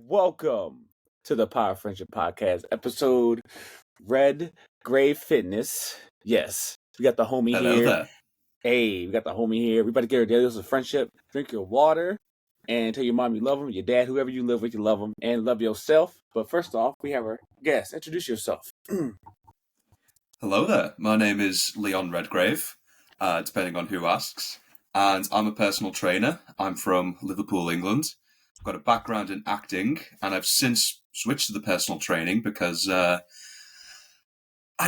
welcome to the Power Friendship Podcast, episode Redgrave Fitness. Yes, we got the homie Hello here. there. Hey, we got the homie here. Everybody get our daily dose of friendship. Drink your water and tell your mom you love them, your dad, whoever you live with, you love them, and love yourself. But first off, we have our guest. Introduce yourself. Hello there. My name is Leon Redgrave, depending on who asks. And I'm a personal trainer. I'm from Liverpool, England. I've got a background in acting, and I've since switched to the personal training because I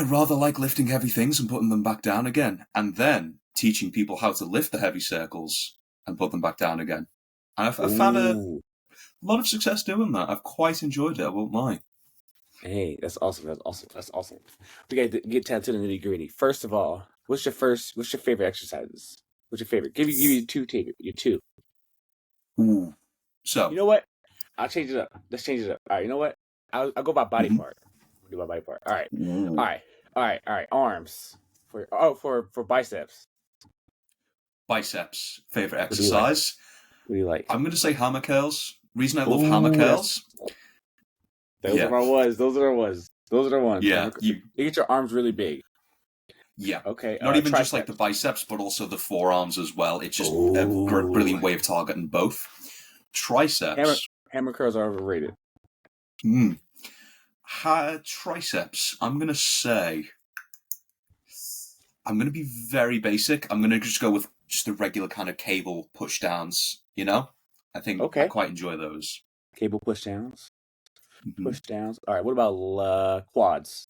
rather like lifting heavy things and putting them back down again, and then teaching people how to lift the heavy circles and put them back down again. And I've found a lot of success doing that. I've quite enjoyed it, I won't lie. Hey, that's awesome. That's awesome. We got to get down to the nitty gritty. First of all, what's your favorite exercises? What's your favorite? Give you two. Take it. Your two. Ooh. So You know what? I'll change it up. Let's change it up. All right. You know what? I'll go by body part. Do my body part. All right. Ooh. All right. Arms for biceps. Biceps, favorite exercise. What do you like? I'm going to say hammer curls. Reason I love hammer curls. Those are the ones. Yeah, you get your arms really big. Yeah. Okay. Not even triceps. just like the biceps, but also the forearms as well. It's just a brilliant way of targeting both. Triceps. Hammer curls are overrated. Triceps. I'm going to be very basic. I'm going to just go with just the regular kind of cable push downs, you know? I think I quite enjoy those. Cable push downs. Push downs. All right. What about quads?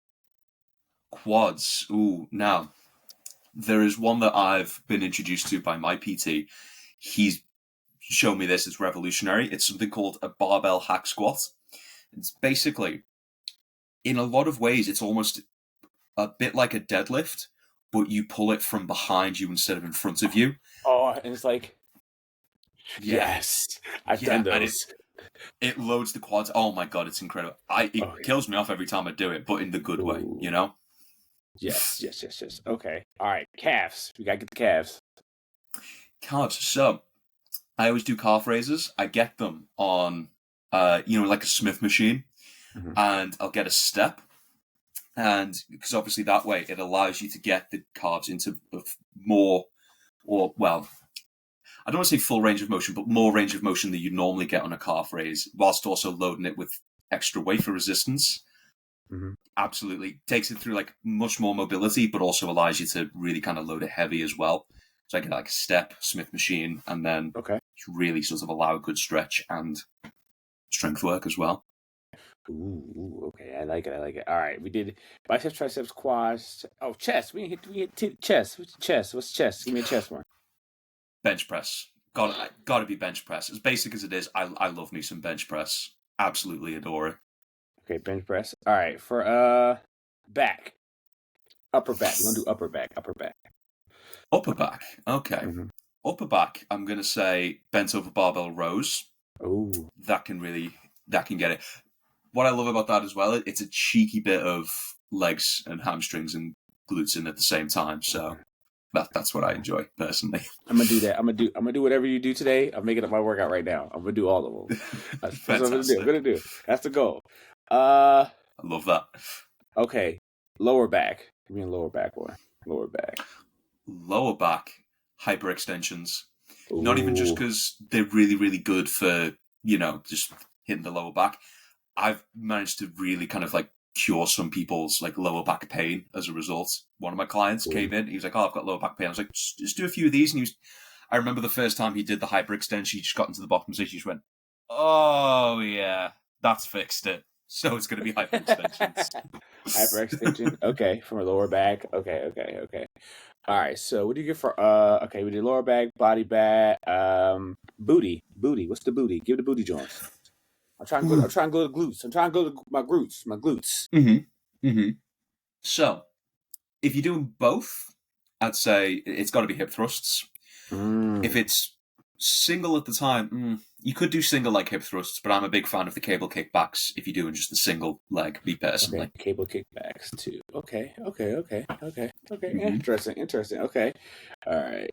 Quads. Ooh, now, there is one that I've been introduced to by my PT. He's shown me this. It's revolutionary. It's something called a barbell hack squat. It's basically, in a lot of ways, it's almost a bit like a deadlift, but you pull it from behind you instead of in front of you. Oh, and it's like, yes, I've done those. It loads the quads. Oh my god, it's incredible. It kills me off every time I do it, but in the good way, you know? Yes. Okay. All right. Calves. We gotta get the calves. Calves. So, I always do calf raises. I get them on, like a Smith machine, and I'll get a step. And because obviously that way it allows you to get the calves into more, I don't want to say full range of motion, but more range of motion than you normally get on a calf raise, whilst also loading it with extra weight for resistance. Absolutely. Takes it through like much more mobility, but also allows you to really kind of load it heavy as well. So I get like a step, Smith machine, and then really sort of allow a good stretch and strength work as well. Ooh, okay. I like it. All right. We did biceps, triceps, quads. Oh, chest. We hit chest. What's chest? What's chest? Give me a chest one. Bench press. Gotta be bench press. As basic as it is, I love me some bench press. Absolutely adore it. Okay, bench press. All right, for back. Upper back. We're gonna do upper back. Upper back. Okay. Upper back, I'm gonna say bent over barbell rows. Ooh. That can get it. What I love about that as well, it's a cheeky bit of legs and hamstrings and glutes in at the same time. So that's what I enjoy personally. I'm gonna do that. I'm gonna do whatever you do today. I'm making up my workout right now. I'm gonna do all of them. That's what I'm gonna do. That's the goal. I love that. Okay. Lower back. Give me a lower back one. Lower back. Lower back hyperextensions. Ooh. Not even just because they're really, really good for, just hitting the lower back. I've managed to really kind of like cure some people's like lower back pain as a result. One of my clients came in, he was like, "Oh, I've got lower back pain." I was like, just do a few of these. And I remember the first time he did the hyperextension, he just got into the bottom position, he just went, "Oh yeah, that's fixed it. So it's going to be hyperextensions." Hyperextension. Okay, from a lower back. Okay. All right. So what do you get for we did lower back, body back, booty. What's the booty? Give the booty joints. I'm trying to go to glutes. I'm trying to go to my glutes. So, if you're doing both, I'd say it's got to be hip thrusts. If it's single at the time, you could do single leg hip thrusts, but I'm a big fan of the cable kickbacks if you're doing just the single leg, me personally. Okay, cable kickbacks too. Okay. Interesting. Okay. All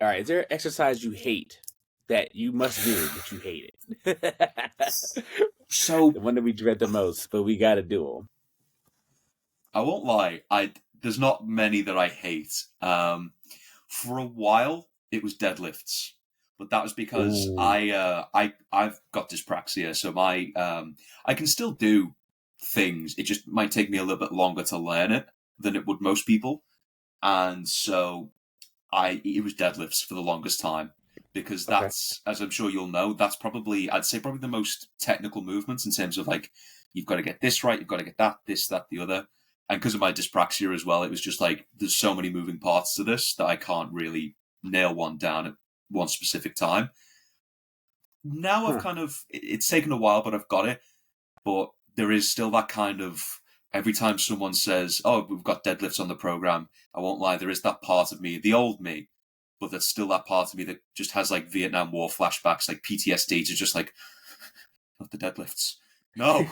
right. Is there an exercise you hate that you must do, but you hate it? So The one that we dread the most, but we got to do them. I won't lie. There's not many that I hate. For a while, it was deadlifts, but that was because Ooh. I've got dyspraxia, so I can still do things. It just might take me a little bit longer to learn it than it would most people, and so it was deadlifts for the longest time because Okay. that's, as I'm sure you'll know, that's I'd say probably the most technical movements in terms of like you've got to get this right, you've got to get that, this, that, the other. And because of my dyspraxia as well, it was just like there's so many moving parts to this that I can't really nail one down at one specific time. Now I've Huh. kind of it's taken a while, but I've got it. But there is still that kind of every time someone says, "Oh, we've got deadlifts on the program," I won't lie, there is that part of me, the old me, but there's still that part of me that just has like Vietnam War flashbacks, like PTSD to just like not the deadlifts. No.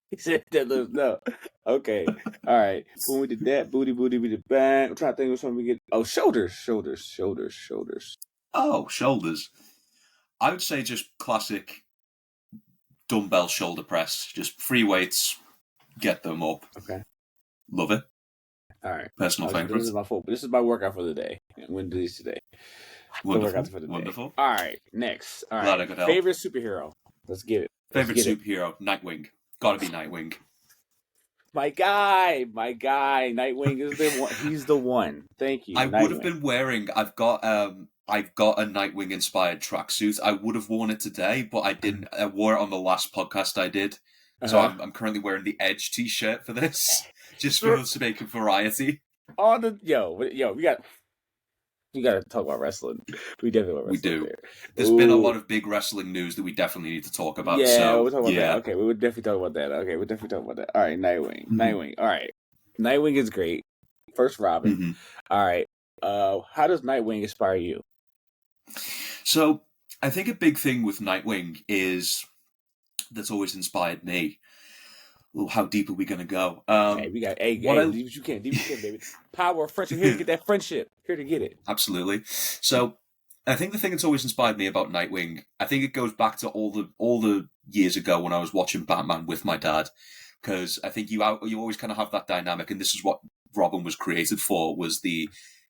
He said deadlifts. No. Okay. All right. When we did that, booty, we did back. I'm trying to think of something we get. Oh, shoulders. Oh, shoulders. I would say just classic dumbbell shoulder press, just free weights, get them up. Okay. Love it. All right. Personal This favorite. is my fault. This is my workout for the day. I'm going to do this today. Wonderful. For the day. Wonderful. All right. Next. All Glad right. I could help. Favorite superhero. Let's get it. Favorite superhero, Nightwing. Gotta be Nightwing. My guy, Nightwing is the one. He's the one. Thank you. I Nightwing. would have been wearing. I've got a Nightwing inspired tracksuit. I would have worn it today, but I didn't. I wore it on the last podcast I did, so I'm currently wearing the Edge T-shirt for this, just for the sake of variety. We got to talk about wrestling. We definitely want wrestling. We do. There. There's been a lot of big wrestling news that we definitely need to talk about. Yeah, so, we'll talk about that. Okay, we would definitely talk about that. All right, Nightwing. Mm-hmm. Nightwing. All right. Nightwing is great. First Robin. Mm-hmm. All right. How does Nightwing inspire you? So, I think a big thing with Nightwing is that's always inspired me. Well, how deep are we going to go? Deep as you can, baby. Power of friendship. Here to get that friendship. Here to get it. Absolutely. So, I think the thing that's always inspired me about Nightwing, I think it goes back to all the years ago when I was watching Batman with my dad, because I think you always kind of have that dynamic, and this is what Robin was created for.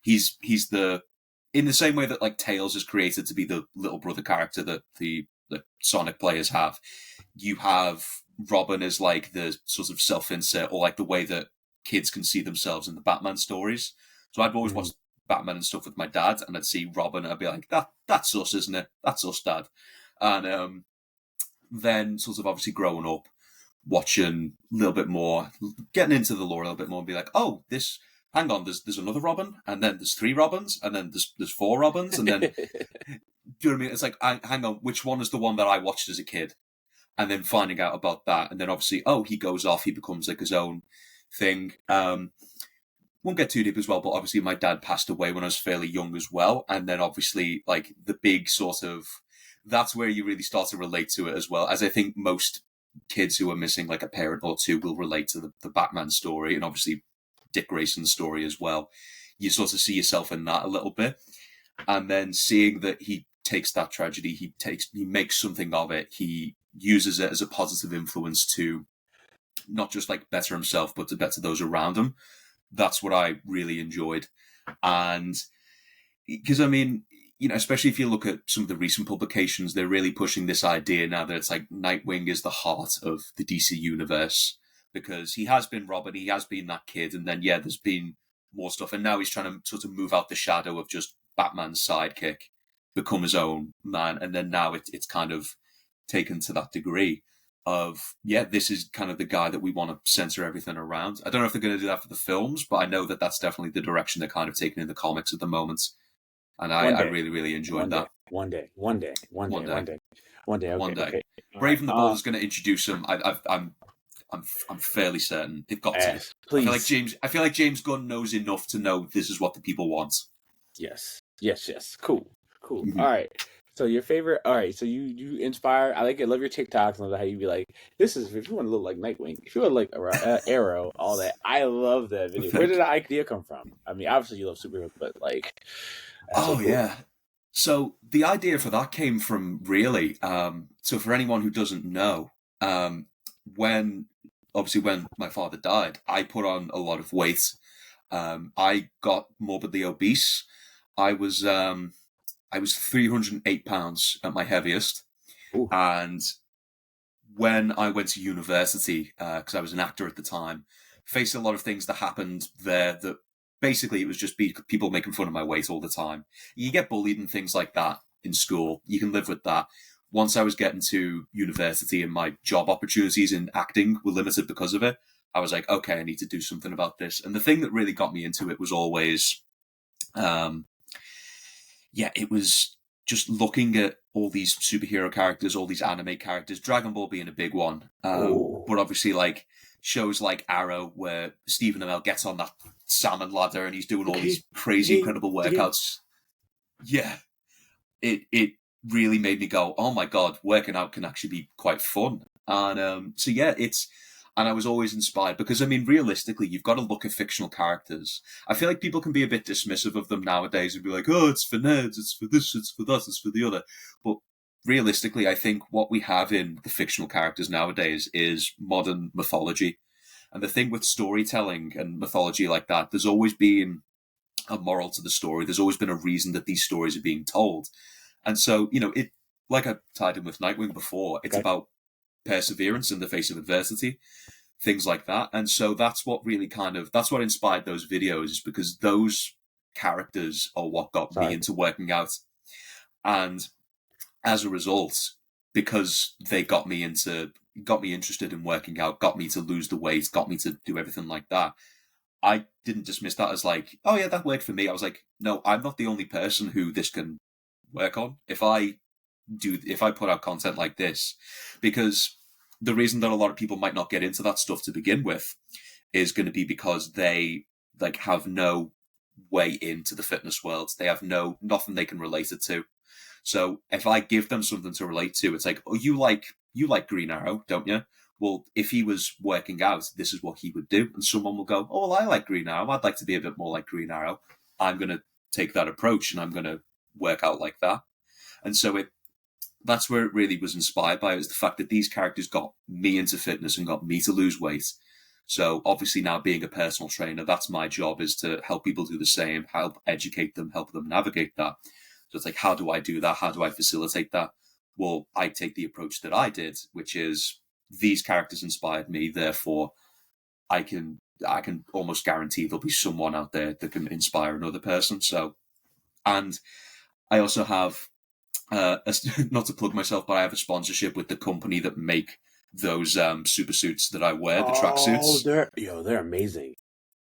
He's the in the same way that like Tails is created to be the little brother character that the Sonic players have. You have Robin as like the sort of self-insert, or like the way that kids can see themselves in the Batman stories. So I've always watched Batman and stuff with my dad, and I'd see Robin, and I'd be like, that's us, isn't it? That's us, Dad. And then sort of obviously growing up, watching a little bit more, getting into the lore a little bit more, and be like, oh, hang on, there's another Robin, and then there's 3 Robins, and then there's 4 Robins, and then do you know what I mean? It's like, hang on, which one is the one that I watched as a kid? And then finding out about that, and then obviously, he goes off, he becomes like his own thing. Won't get too deep as well, but obviously my dad passed away when I was fairly young as well, and then obviously like the big sort of that's where you really start to relate to it as well, as I think most kids who are missing like a parent or two will relate to the Batman story, and obviously Dick Grayson's story as well. You sort of see yourself in that a little bit, and then seeing that he takes that tragedy, he makes something of it, he uses it as a positive influence to not just like better himself, but to better those around him. That's what I really enjoyed. And because I mean, especially if you look at some of the recent publications, they're really pushing this idea now that it's like Nightwing is the heart of the DC universe, because he has been Robin, he has been that kid, and then there's been more stuff, and now he's trying to sort of move out the shadow of just Batman's sidekick, become his own man, and then now it's kind of taken to that degree of this is kind of the guy that we want to center everything around. I don't know if they're going to do that for the films, but I know that that's definitely the direction they're kind of taking in the comics at the moment, and I really, really enjoyed that. One day. Okay. Brave and the Bold is going to introduce him. I'm fairly certain they've got to. Please. I feel like James Gunn knows enough to know this is what the people want. Yes. Cool. Mm-hmm. All right. So your favorite? All right. So you inspire. I love your TikToks and how you be like, this is if you want to look like Nightwing, if you want to look Arrow, all that. I love that video. Where did the idea come from? I mean, obviously you love superheroes, but like. Oh so cool. Yeah. So the idea for that came from really. So for anyone who doesn't know, um, when when my father died, I put on a lot of weight. I got morbidly obese. I was um, I was 308 pounds at my heaviest, Ooh, and when I went to university, because I was an actor at the time, faced a lot of things that happened there that basically it was just people making fun of my weight all the time. You get bullied and things like that in school. You can live with that. Once I was getting to university and my job opportunities in acting were limited because of it, I was like, okay, I need to do something about this. And the thing that really got me into it was always um, it was just looking at all these superhero characters, all these anime characters, Dragon Ball being a big one. oh, But obviously, like shows like Arrow, where Stephen Amell gets on that salmon ladder and he's doing all okay. these crazy, incredible workouts. Yeah, it really made me go, oh my god, working out can actually be quite fun. And so yeah, it's and I was always inspired because I mean, realistically, you've got to look at fictional characters. I feel like people can be a bit dismissive of them nowadays and be like, oh, it's for nerds, it's for this, it's for that, it's for the other. But realistically, I think what we have in the fictional characters nowadays is modern mythology. And the thing with storytelling and mythology like that, there's always been a moral to the story. There's always been a reason that these stories are being told. And so, it like I tied in with Nightwing before, it's Okay, about perseverance in the face of adversity, things like that. And so that's what really that's what inspired those videos, is because those characters are what got me sorry. into working out. And as a result, because they got me interested in working out, got me to lose the weight, got me to do everything like that. I didn't dismiss that as like, oh yeah, that worked for me. I was like, no, I'm not the only person who this can work on. If I put out content like this, because the reason that a lot of people might not get into that stuff to begin with is going to be because they like have no way into the fitness world. They have nothing they can relate it to. So if I give them something to relate to, it's like, oh, you like Green Arrow, don't you? Well, if he was working out, this is what he would do, and someone will go, oh, well, I like Green Arrow. I'd like to be a bit more like Green Arrow. I'm going to take that approach, and I'm going to work out like that. And so that's where it really was inspired by. It was the fact that these characters got me into fitness and got me to lose weight. So obviously now being a personal trainer, that's my job, is to help people do the same, help educate them, help them navigate that. So it's like, how do I do that? How do I facilitate that? Well, I take the approach that I did, which is these characters inspired me, therefore I can almost guarantee there'll be someone out there that can inspire another person. So, and I also have not to plug myself, but I have a sponsorship with the company that make those super suits that I wear, the Oh, tracksuits. they're amazing.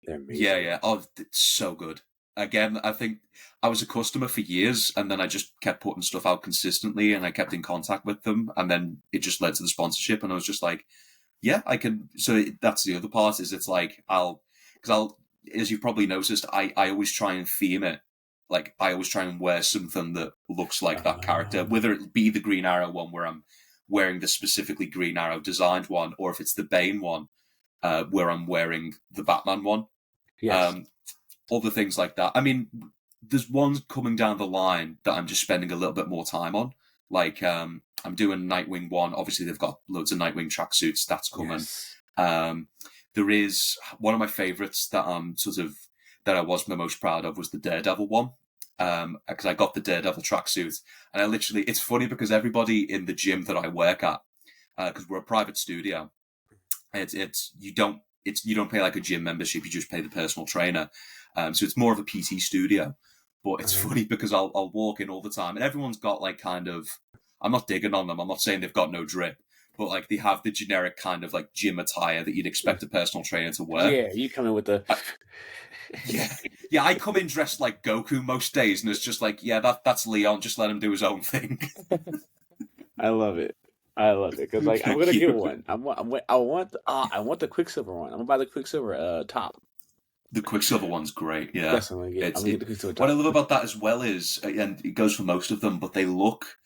They're Yeah, amazing. yeah. Oh, it's so good. Again, I think I was a customer for years, and then I just kept putting stuff out consistently, and I kept in contact with them, and then it just led to the sponsorship, and I was just like, yeah, I can. So that's the other part, is it's like because I'll, as you've probably noticed, I always try and theme it. Like I always try and wear something that looks like that character, Uh, whether it be the Green Arrow one where I'm wearing the specifically Green Arrow designed one, or if it's the Bane one where I'm wearing the Batman one. yes. Um, Other things like that. I mean, there's one coming down the line that I'm just spending a little bit more time on. Like, I'm doing Nightwing one. Obviously, they've got loads of Nightwing tracksuits. That's coming. Yes. Um, there is one of my favorites that I was the most proud of was the Daredevil one. Because I got the Daredevil tracksuit, and I literally, it's funny because everybody in the gym that I work at, because we're a private studio, you don't pay like a gym membership, you just pay the personal trainer. So it's more of a PT studio. But it's Uh-huh. funny because I'll walk in all the time, and everyone's got like kind of, I'm not digging on them. I'm not saying they've got no drip, but like they have the generic kind of like gym attire that you'd expect a personal trainer to wear. Yeah, you come in with the. I, yeah, yeah. I come in dressed like Goku most days, and it's just like, yeah, that's Leon. Just let him do his own thing. I love it. I love it because like I'm Thank gonna get you. one. I want the Quicksilver one. I'm gonna buy the Quicksilver top. The Quicksilver one's great. Yeah, That's what I'm gonna get. I'm it's gonna get it. the Quicksilver What I top. love about that as well is, and it goes for most of them, but they look.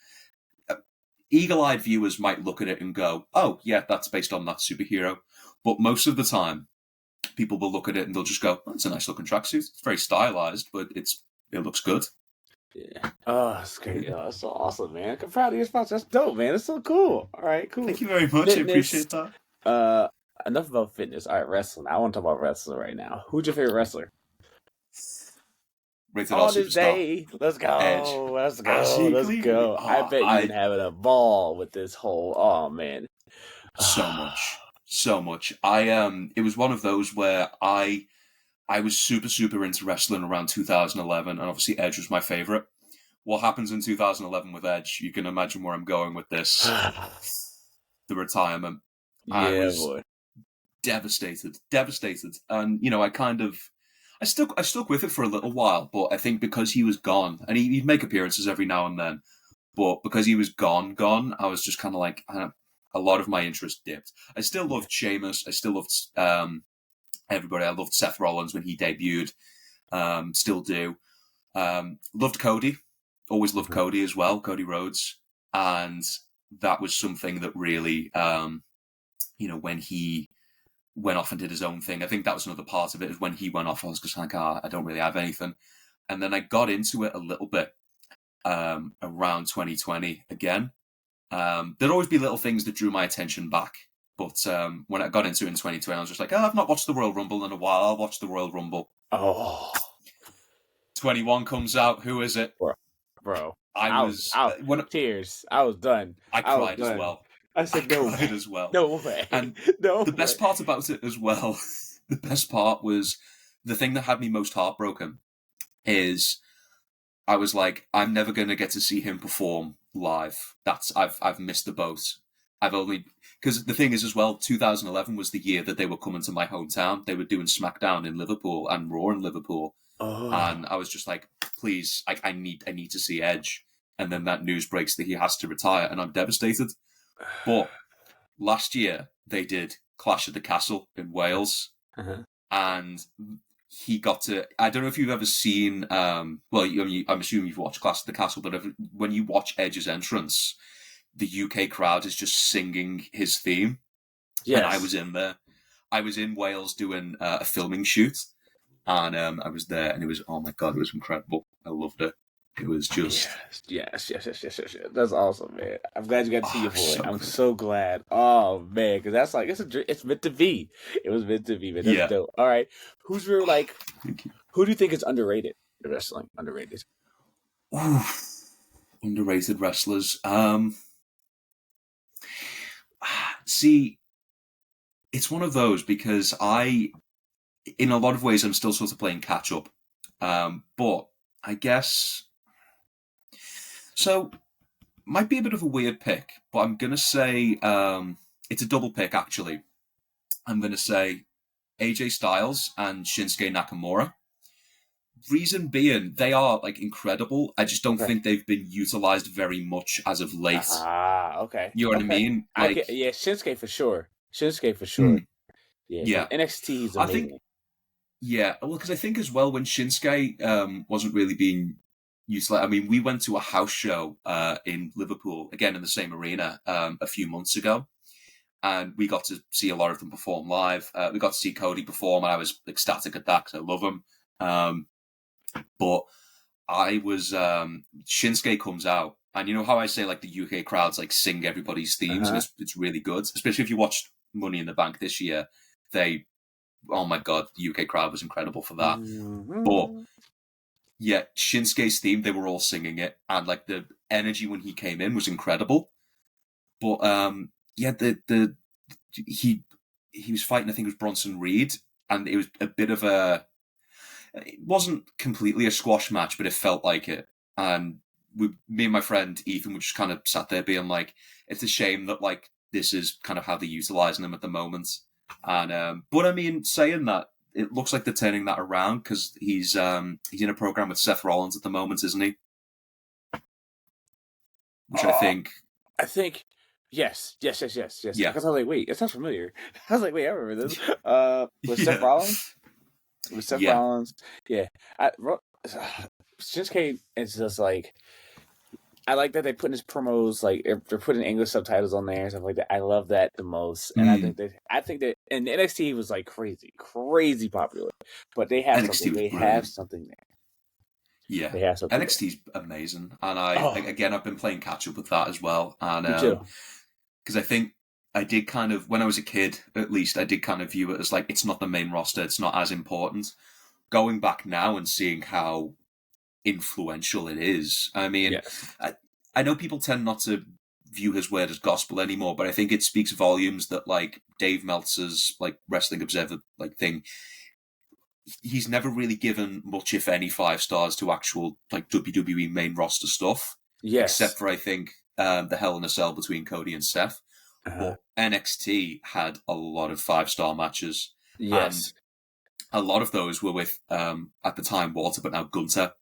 Eagle-eyed viewers might look at it and go, "Oh, yeah, that's based on that superhero," but most of the time, people will look at it and they'll just go, oh, "It's a nice looking tracksuit. It's very stylized, but it looks good." Yeah. Oh, that's great. Oh, that's so awesome, man. I'm proud of your sponsor. That's dope, man. That's so cool. All right, cool. Thank you very much. I Fitness. appreciate that. Uh, enough about fitness. All right, wrestling. I want to talk about wrestling right now. Who's your favorite wrestler? Rated R On this superstar, day. Let's Edge. go. Let's I go. see Let's clearly. go. I Oh, bet you've been having a ball with this whole. Oh man. so much, so much. It was one of those where I was super into wrestling around 2011, and obviously Edge was my favorite. What happens in 2011 with Edge? You can imagine where I'm going with this. The retirement. I Yeah, was boy. devastated, and I stuck with it for a little while, but I think because he was gone, and he'd make appearances every now and then, but because he was gone, I was just kind of like, a lot of my interest dipped. I still Yeah. loved Sheamus. I still loved everybody. I loved Seth Rollins when he debuted. Still do. Loved Cody. Always loved Cody as well. Cody Rhodes, and that was something that really, when he went off and did his own thing. I think that was another part of it. Is when he went off, I was just like, I don't really have anything. And then I got into it a little bit around 2020 again. There'd always be little things that drew my attention back. But when I got into it in 2020, I was just like, I've not watched the Royal Rumble in a while. I'll watch the Royal Rumble. Oh, 21 comes out. Who is it? bro. I was when tears. I was done. I I was cried as done. well. I said, no cried way. as well. No way. And no the way. best part about it as well, the best part was the thing that had me most heartbroken is I was like, I'm never going to get to see him perform live. I've missed the boat. I've only because the thing is as well, 2011 was the year that they were coming to my hometown. They were doing SmackDown in Liverpool and Raw in Liverpool, and I was just like, please, I need to see Edge. And then that news breaks that he has to retire, and I'm devastated. But last year they did Clash at the Castle in Wales, and he got to. I don't know if you've ever seen. I'm assuming you've watched Clash at the Castle, but when you watch Edge's entrance, the UK crowd is just singing his theme. Yes. And I was in there. I was in Wales doing a filming shoot, and I was there, and it was, oh my God, it was incredible. I loved it. It was just yes. That's awesome, man. I'm glad you got to see your boy. so I'm good. so glad. Oh man, because that's like it's meant to be. It was meant to be, man. That's dope. All right, who's your like? Who do you think is underrated in wrestling? Underrated. Underrated wrestlers. See, it's one of those because in a lot of ways, I'm still sort of playing catch up. But I guess so. Might be a bit of a weird pick, but I'm gonna say it's a double pick actually. I'm gonna say AJ Styles and Shinsuke Nakamura. Reason being, they are like incredible. I just don't think they've been utilized very much as of late. Okay. You know what I mean? Like, Shinsuke for sure. Yeah. NXT is amazing. Well, because I think as well when Shinsuke wasn't really being utilized. I mean, we went to a house show in Liverpool again in the same arena a few months ago, and we got to see a lot of them perform live. We got to see Cody perform, and I was ecstatic at that because I love him. But I was Shinsuke comes out, and you know how I say like the UK crowds like sing everybody's themes, and it's really good. Especially if you watched Money in the Bank this year, oh my God, the UK crowd was incredible for that. But yeah, Shinsuke's theme, they were all singing it, and like the energy when he came in was incredible. But he was fighting, I think it was Bronson Reed, and it was a bit of it wasn't completely a squash match, but it felt like it. And me and my friend Ethan were just kind of sat there being like, it's a shame that like this is kind of how they're utilizing him at the moment. And but I mean, saying that, it looks like they're turning that around because he's in a program with Seth Rollins at the moment, isn't he? Which I think. Yes. Yeah. Because I was like, wait, it sounds familiar. I was like, wait, I remember this. Was Seth Rollins? With Seth Rollins, Shinsuke is just like, I like that they put in his promos, like they're putting English subtitles on there and stuff like that. I love that the most, and I think that and NXT was like crazy popular, but they have NXT something. They have something there. Yeah. They have something there. NXT's amazing, and Oh, I've been playing catch up with that as well, and me too. because I think I did kind of, when I was a kid, at least, I did kind of view it as like it's not the main roster, it's not as important. Going back now and seeing how influential it is, I mean, Yes. I know people tend not to view his word as gospel anymore, but I think it speaks volumes that like Dave Meltzer's like Wrestling Observer like thing, he's never really given much, if any, 5 stars to actual like WWE main roster stuff, except Yes. for I think the Hell in a Cell between Cody and Seth. Uh-huh. But NXT had a lot of 5 star matches, and Yes. a lot of those were with at the time Walter, but now Gunter,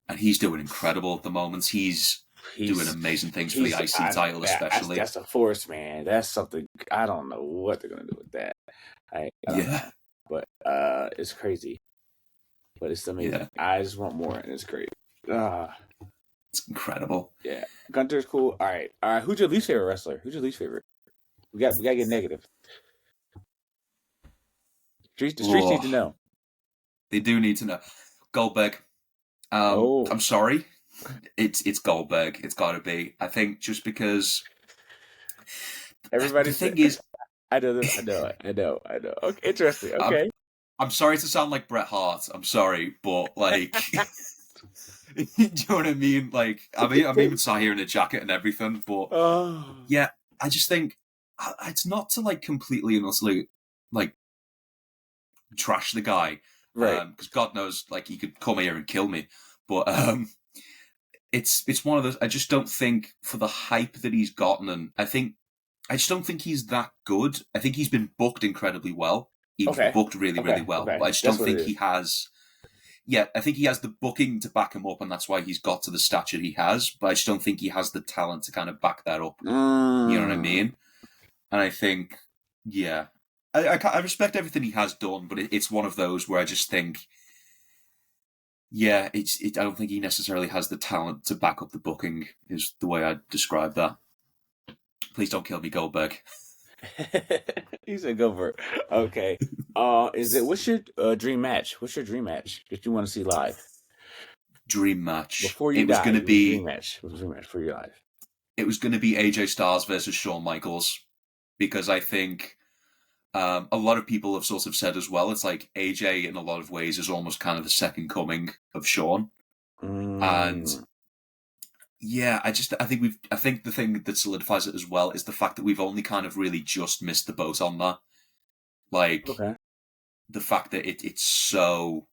and he's doing incredible at the moment. He's doing He's amazing things for the IC title, especially. that's a force, man. That's something I don't know what they're gonna do with that. I don't Yeah, know, but it's crazy. But it's amazing. yeah, I just want more, and it's great. Ah, it's incredible. yeah. Gunter's cool. All right, all right. Who's your least favorite wrestler? Who's your least favorite? We gotta get negative. The streets need to Oh, know. they do need to know. Goldberg. Oh, I'm sorry. It's Goldberg. It's got to be. I think just because the everybody said. thing is, I know this. I know. Okay, interesting. I'm Okay. I'm sorry to sound like Bret Hart. I'm sorry, but like, do you know what I mean? Like, I'm even sat here in a jacket and everything, but Oh, yeah, I just think it's not to like completely and utterly like trash the guy, right. because God knows, like he could come here and kill me, but it's one of those. I just don't think for the hype that he's gotten, and I just don't think he's that good. I think he's been booked incredibly well. He was Okay. booked really, really Okay. well, Okay. but I just That's don't what it think he is. has. Yeah, I think he has the booking to back him up, and that's why he's got to the stature he has. But I just don't think he has the talent to kind of back that up. You know what I Mm, mean? And I think, yeah, I respect everything he has done, but it's one of those where I just think, yeah, I don't think he necessarily has the talent to back up the booking. Is the way I describe that. Please don't kill me, Goldberg. he said, "Go for it." Okay. Is it what's your dream match? What's your dream match that you want to see live Dream match. before you die? Your dream match. What's your dream match for your life? It was going to be AJ Styles versus Shawn Michaels, because I think a lot of people have sort of said as well, it's like AJ in a lot of ways is almost kind of the second coming of Shawn. And Mm, yeah, I think the thing that solidifies it as well is the fact that we've only kind of really just missed the boat on that. Like okay. the fact that it's so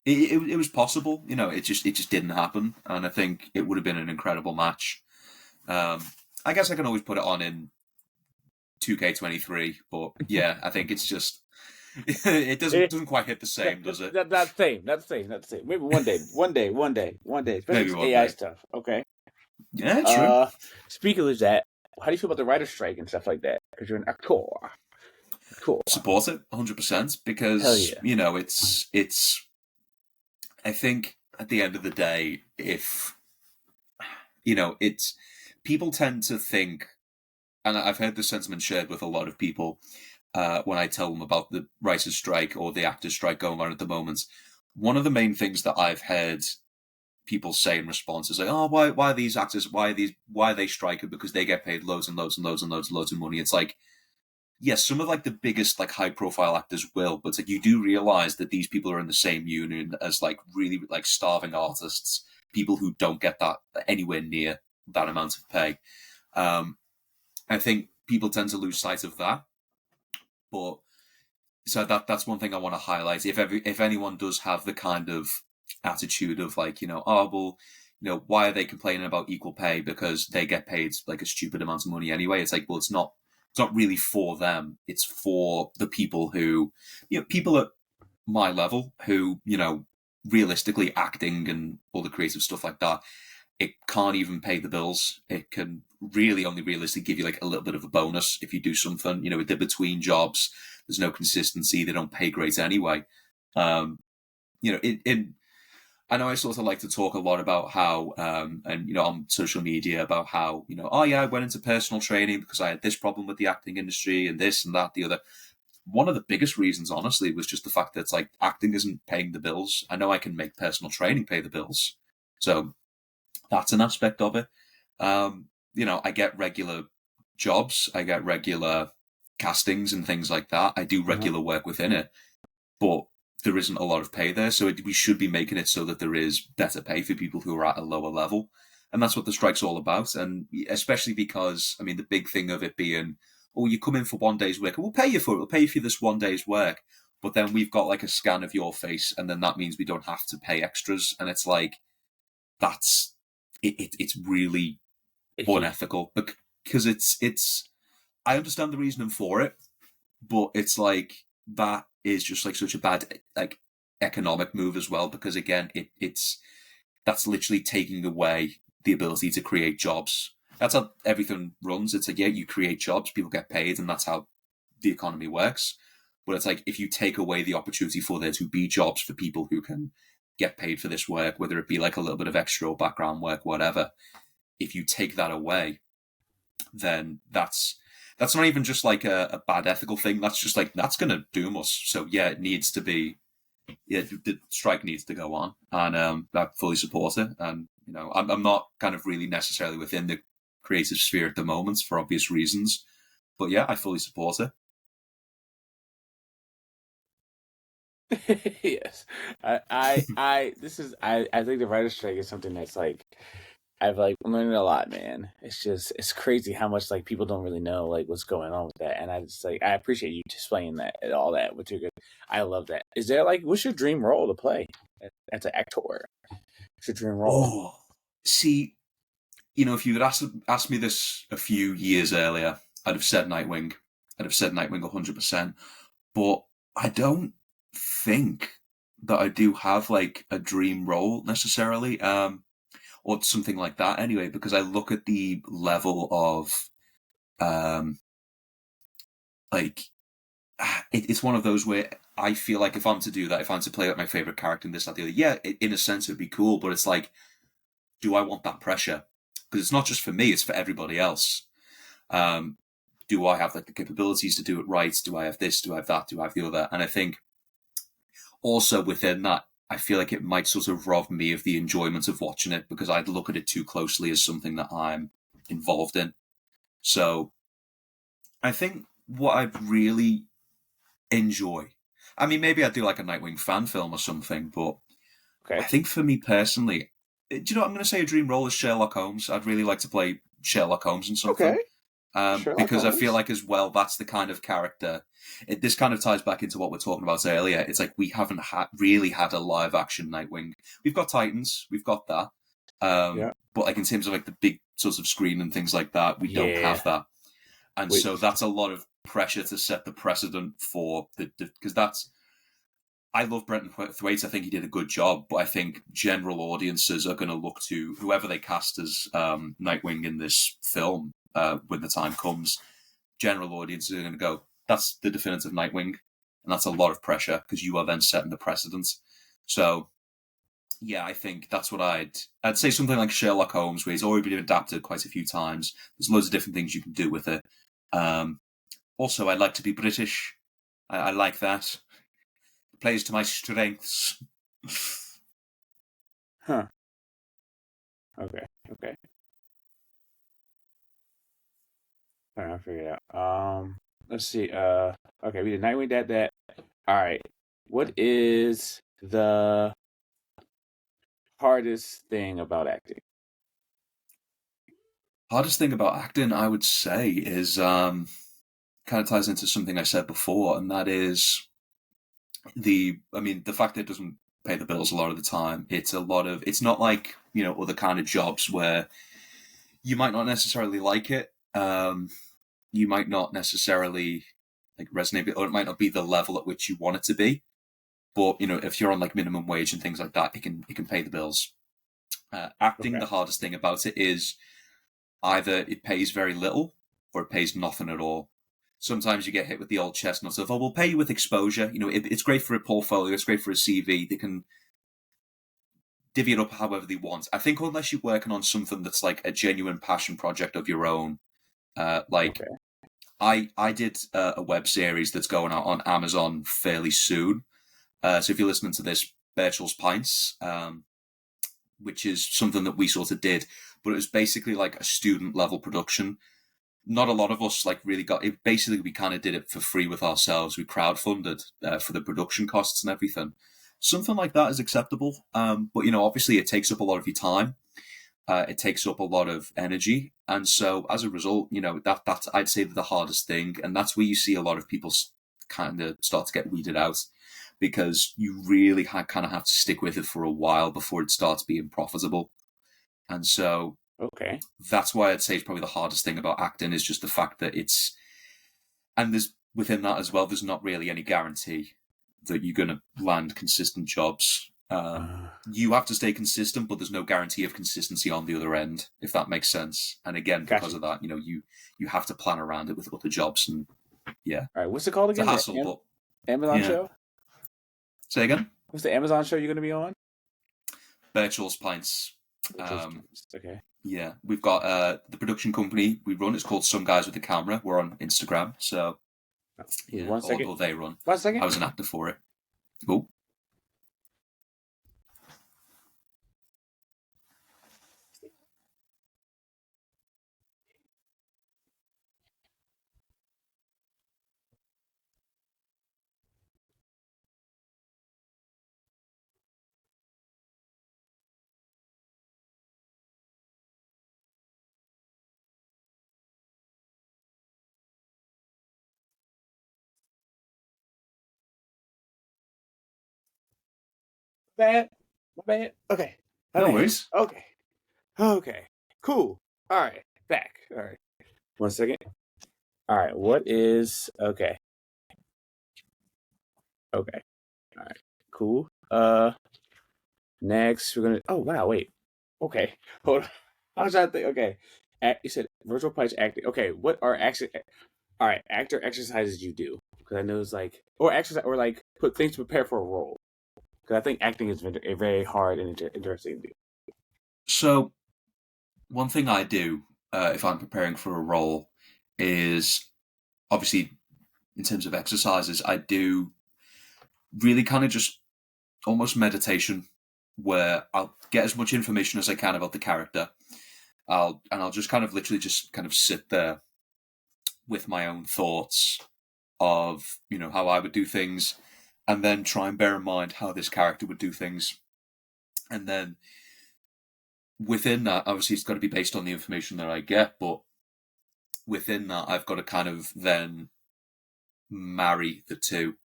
it was possible, it just didn't happen. And I think it would have been an incredible match. Um, I guess I can always put it on in 2K23, but yeah, I think it's just it Eh, doesn't quite hit the same, does it? not the same. Not the same. Not the same. Maybe one day. One day. Especially Maybe with one AI day. stuff. Okay. Yeah, true. Uh, speaking of that, how do you feel about the writer's strike and stuff like that? Because you're an actor. Cool. Support it 100% Hell because yeah. it's. I think at the end of the day, if it's people tend to think, and I've heard this sentiment shared with a lot of people when I tell them about the writers' strike or the actors' strike going on at the moment. One of the main things that I've heard people say in response is like, "Oh, why are these actors? Why are they striking? Because they get paid loads and loads and loads and loads and loads of money." It's like, yes, some of like the biggest like high profile actors will, but it's like you do realize that these people are in the same union as like really like starving artists, people who don't get that anywhere near that amount of pay. Um, I think people tend to lose sight of that, but so that's one thing I want to highlight. If anyone does have the kind of attitude of like, oh well, why are they complaining about equal pay because they get paid like a stupid amount of money anyway? It's like, well, it's not really for them. It's for the people who, people at my level who, realistically acting and all the creative stuff like that, it can't even pay the bills. It can really only realistically give you like a little bit of a bonus if you do something. With the between jobs, there's no consistency. They don't pay great anyway. Um, I know I sort of like to talk a lot about how, and on social media about how, oh yeah, I went into personal training because I had this problem with the acting industry and this and that, the other. One of the biggest reasons, honestly, was just the fact that it's like acting isn't paying the bills. I know I can make personal training pay the bills, So that's an aspect of it. I get regular jobs, I get regular castings and things like that. I do Uh-huh. regular work within it, but there isn't a lot of pay there. So we should be making it so that there is better pay for people who are at a lower level. And that's what the strike's all about. And especially because, I mean, the big thing of it being, oh, you come in for 1 day's work and we'll pay you for it. We'll pay you for this 1 day's work. But then we've got like a scan of your face, and then that means we don't have to pay extras. And it's like, it's really Icky. unethical because I understand the reasoning for it, but it's like that is just like such a bad like economic move as well, because again it's that's literally taking away the ability to create jobs. That's how everything runs. It's like, yeah, you create jobs, people get paid, and that's how the economy works. But it's like, if you take away the opportunity for there to be jobs for people who can get paid for this work, whether it be like a little bit of extra or background work, whatever, if you take that away, then that's not even just like a bad ethical thing. That's just like, that's going to doom us. So yeah, it needs to be. Yeah, the strike needs to go on, and I fully support it. And I'm not kind of really necessarily within the creative sphere at the moment for obvious reasons, but yeah, I fully support it. Yes. I think the writer's strike is something that's like I've like learned a lot, man. It's crazy how much like people don't really know like what's going on with that. And I just like I appreciate you explaining that and all that. Which are good. I love that. Is there like what's your dream role to play as an actor? What's your dream role? Oh, see, if you had asked me this a few years earlier, I'd have said Nightwing. I'd have said Nightwing 100%. But I don't think that I do have like a dream role necessarily, or something like that anyway, because I look at the level of um, like it's one of those where I feel like if I'm to do that, if I'm to play like my favorite character in this, that, the other, yeah, in a sense it'd be cool, but it's like, do I want that pressure? Because it's not just for me; it's for everybody else. Um, do I have like the capabilities to do it right? Do I have this? Do I have that? Do I have the other? And I think also within that, I feel like it might sort of rob me of the enjoyment of watching it because I'd look at it too closely as something that I'm involved in. So I think what I'd really enjoy, I mean, maybe I'd do like a Nightwing fan film or something, but I Okay. think for me personally, do you know what I'm going to say? A dream role is Sherlock Holmes. I'd really like to play Sherlock Holmes in something. Okay. Sherlock Because I feel Holmes. like as well that's the kind of character. This kind of ties back into what we're talking about earlier. It's like we haven't really had a live action Nightwing. We've got Titans, we've got that, Yeah. but like in terms of like the big sorts of screen and things like that, we don't Yeah. have that, and Wait. so that's a lot of pressure to set the precedent for the because that's. I love Brenton Thwaites. I think he did a good job, but I think general audiences are going to look to whoever they cast as Nightwing in this film when the time comes. General audiences are going to go, that's the definitive Nightwing. And that's a lot of pressure because you are then setting the precedent. So, yeah, I think that's what I'd say something like Sherlock Holmes, where he's already been adapted quite a few times. There's loads of different things you can do with it. Um, Also, I'd like to be British. I like that. It plays to my strengths. Huh. Okay. Okay. All right, I'll figure it out. Let's see. Okay, we did Nightwing. That. All right. What is the hardest thing about acting? Hardest thing about acting, I would say, is kind of ties into something I said before, and that is the fact that it doesn't pay the bills a lot of the time. It's not like, other kind of jobs where you might not necessarily like it. You might not necessarily like resonate with it, or it might not be the level at which you want it to be. But, if you're on like minimum wage and things like that, it can pay the bills. Acting, Okay. the hardest thing about it is either it pays very little or it pays nothing at all. Sometimes you get hit with the old chestnuts of, oh, we'll pay you with exposure. It's great for a portfolio, it's great for a CV. They can divvy it up however they want. I think unless you're working on something that's like a genuine passion project of your own, like Okay. I did a web series that's going out on Amazon fairly soon. So if you're listening to this, Birchall's Pints, which is something that we sort of did, but it was basically like a student level production. Not a lot of us like really got it. Basically, we kind of did it for free with ourselves. We crowdfunded for the production costs and everything. Something like that is acceptable, but obviously, it takes up a lot of your time. It takes up a lot of energy, and so as a result, that's I'd say the hardest thing, and that's where you see a lot of people kind of start to get weeded out because you really kind of have to stick with it for a while before it starts being profitable, and so Okay. that's why I'd say it's probably the hardest thing about acting is just the fact that and there's within that as well, there's not really any guarantee that you're going to land consistent jobs. You have to stay consistent, but there's no guarantee of consistency on the other end, if that makes sense. And again, because Gotcha. of that, you have to plan around it with other jobs, and yeah, All right. What's it called it's a again? hassle. But Amazon yeah, show? say again. What's the Amazon show you're going to be on? Virtual's Pints. Okay. Yeah, we've got the production company we run. It's called Some Guys with the Camera. We're on Instagram, so yeah, One second. or they run. 1 second. I was an actor for it. Oh. Bad. My bad. Okay. My No bad. worries. Okay. Okay. Cool. All right. Back. All right. 1 second. All right. What is okay? Okay. All right. Cool. Next we're gonna. Oh wow. Wait. Okay. Hold on. I was trying to think. Okay. You said virtual punch acting. Okay. What are action? All right. Actor exercises you do because I know it's like or exercise or like put things to prepare for a role because I think acting is very hard and interesting to do. So one thing I do if I'm preparing for a role is obviously in terms of exercises, I do really kind of just almost meditation where I'll get as much information as I can about the character. I'll just kind of literally just kind of sit there with my own thoughts of how I would do things, and then try and bear in mind how this character would do things, and then within that, obviously, it's got to be based on the information that I get, but within that, I've got to kind of then marry the two